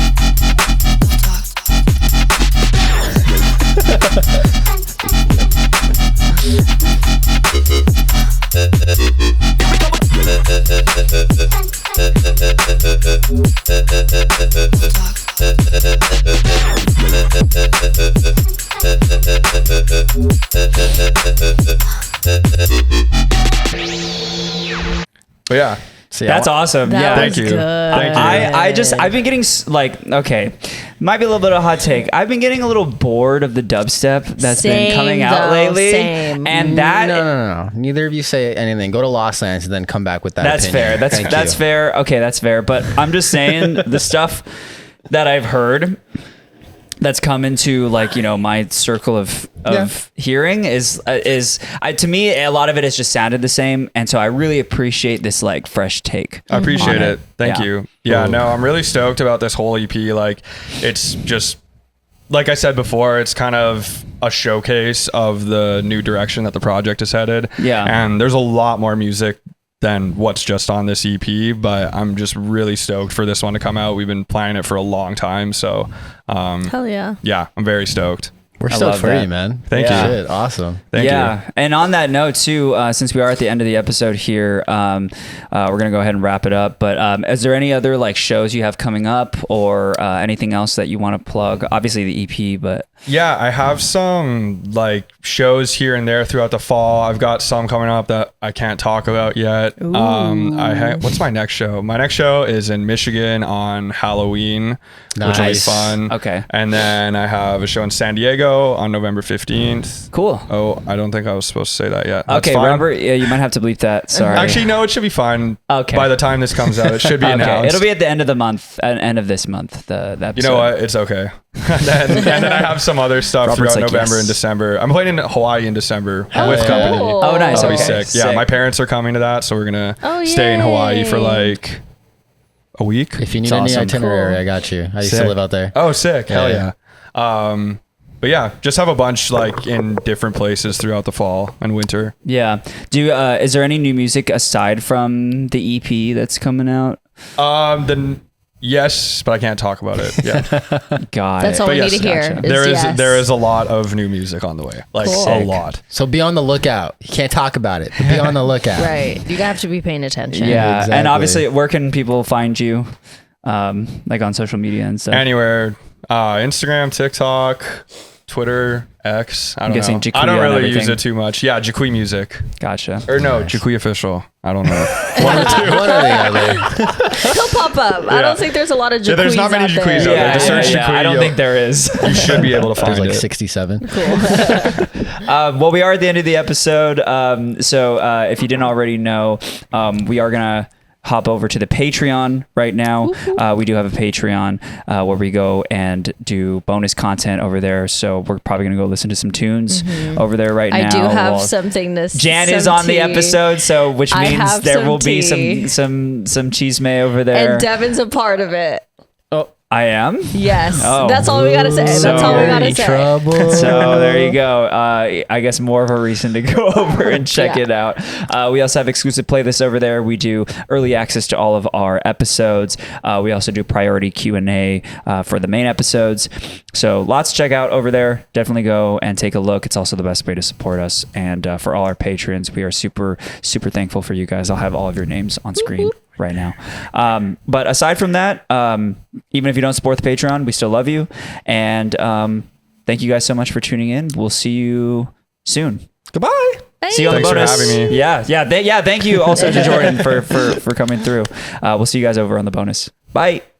But yeah. See, That's awesome. That yeah. was Thank you. good. Thank you. I've been getting like, okay, might be a little bit of a hot take. I've been getting a little bored of the dubstep that's been coming out though, lately. same. And that No. Neither of you say anything. Go to Lost Lands and then come back with that. that's opinion. fair. That's Thank you. fair. Okay, that's fair. But I'm just saying the stuff that I've heard that's come into like, you know, my circle of hearing is to me a lot of it has just sounded the same, and so I really appreciate this like fresh take. I appreciate on it. Thank Yeah. you. Yeah, no, I'm really stoked about this whole EP. Like, it's just, like I said before, it's kind of a showcase of the new direction that the project is headed. Yeah. And there's a lot more music than what's just on this EP, but I'm just really stoked for this one to come out. We've been planning it for a long time. So, Hell yeah. yeah, I'm very stoked. We're I stoked love for that. you, man. Thank you. Shit, awesome. Thank you. yeah. And on that note too, since we are at the end of the episode here, we're gonna go ahead and wrap it up. But is there any other like shows you have coming up, or anything else that you want to plug? Obviously the EP, but Yeah, I have some like shows here and there throughout the fall. I've got some coming up that I can't talk about yet. What's my next show? My next show is in Michigan on Halloween, which will be Nice. fun. Okay. And then I have a show in San Diego on November 15th. cool. Oh, I don't think I was supposed to say that yet. That's Okay, fine. Robert. Yeah, you might have to bleep that. Sorry. Actually, no, it should be fine. Okay. By the time this comes out, it should be okay. announced. It'll be at the end of the month, end of this month. The episode. You know what? It's okay. and then I have some other stuff Robert's throughout like, November yes. and December. I'm playing in Hawaii in December with yeah. company. Oh, nice. That'll be Okay. sick. Yeah, my parents are coming to that, so we're gonna Oh, stay in Hawaii for yay. like a week. If you need It's any awesome. itinerary, Cool. I got you. I used Sick. to live out there. Oh, sick! Hell Yeah. yeah. But yeah, just have a bunch like in different places throughout the fall and winter. Yeah. Is there any new music aside from the EP that's coming out? Then yes, but I can't talk about it. Yeah, Got That's it. all we yes, need to hear. gotcha. Yes. there is a lot of new music on the way. Like Cool. a Sick. lot. So be on the lookout. You can't talk about it, but be on the lookout. Right. You have to be paying attention. Yeah, and Exactly. obviously, where can people find you? Like on social media and stuff. Anywhere, Instagram, TikTok, Twitter, X. I don't guessing know. Jiqui I don't on really use everything. it too much. Yeah, Jiqui music. Gotcha. Or no, Jiqui official. I don't know. One or the other. He'll pop up. I Yeah. don't think there's a lot of Jiquis Yeah, there's not many out Jiquis there. out there. Just search Jiqui, I don't yo. think there is. You should be able to find There's like it. 67. Well, we are at the end of the episode. So if you didn't already know, we are gonna hop over to the Patreon right now. We do have a Patreon where we go and do bonus content over there. So we're probably gonna go listen to some tunes over there right now. I do have while something this. Jan some is on the tea. episode, so which I means have there some will be tea. some chisme over there. And Devin's a part of it. I am. Yes. Oh. That's all we gotta say. That's all we gotta say. Trouble. So there you go. I guess more of a reason to go over and check Yeah. it out. We also have exclusive playlists over there. We do early access to all of our episodes. We also do priority Q&A for the main episodes. So lots to check out over there. Definitely go and take a look. It's also the best way to support us. And for all our patrons, we are super, super thankful for you guys. I'll have all of your names on screen right now. But aside from that, even if you don't support the Patreon, we still love you. And thank you guys so much for tuning in. We'll see you soon. Goodbye. See you on Thanks the for bonus. having me. Yeah. Thank you also to Jordan for coming through. We'll see you guys over on the bonus. Bye.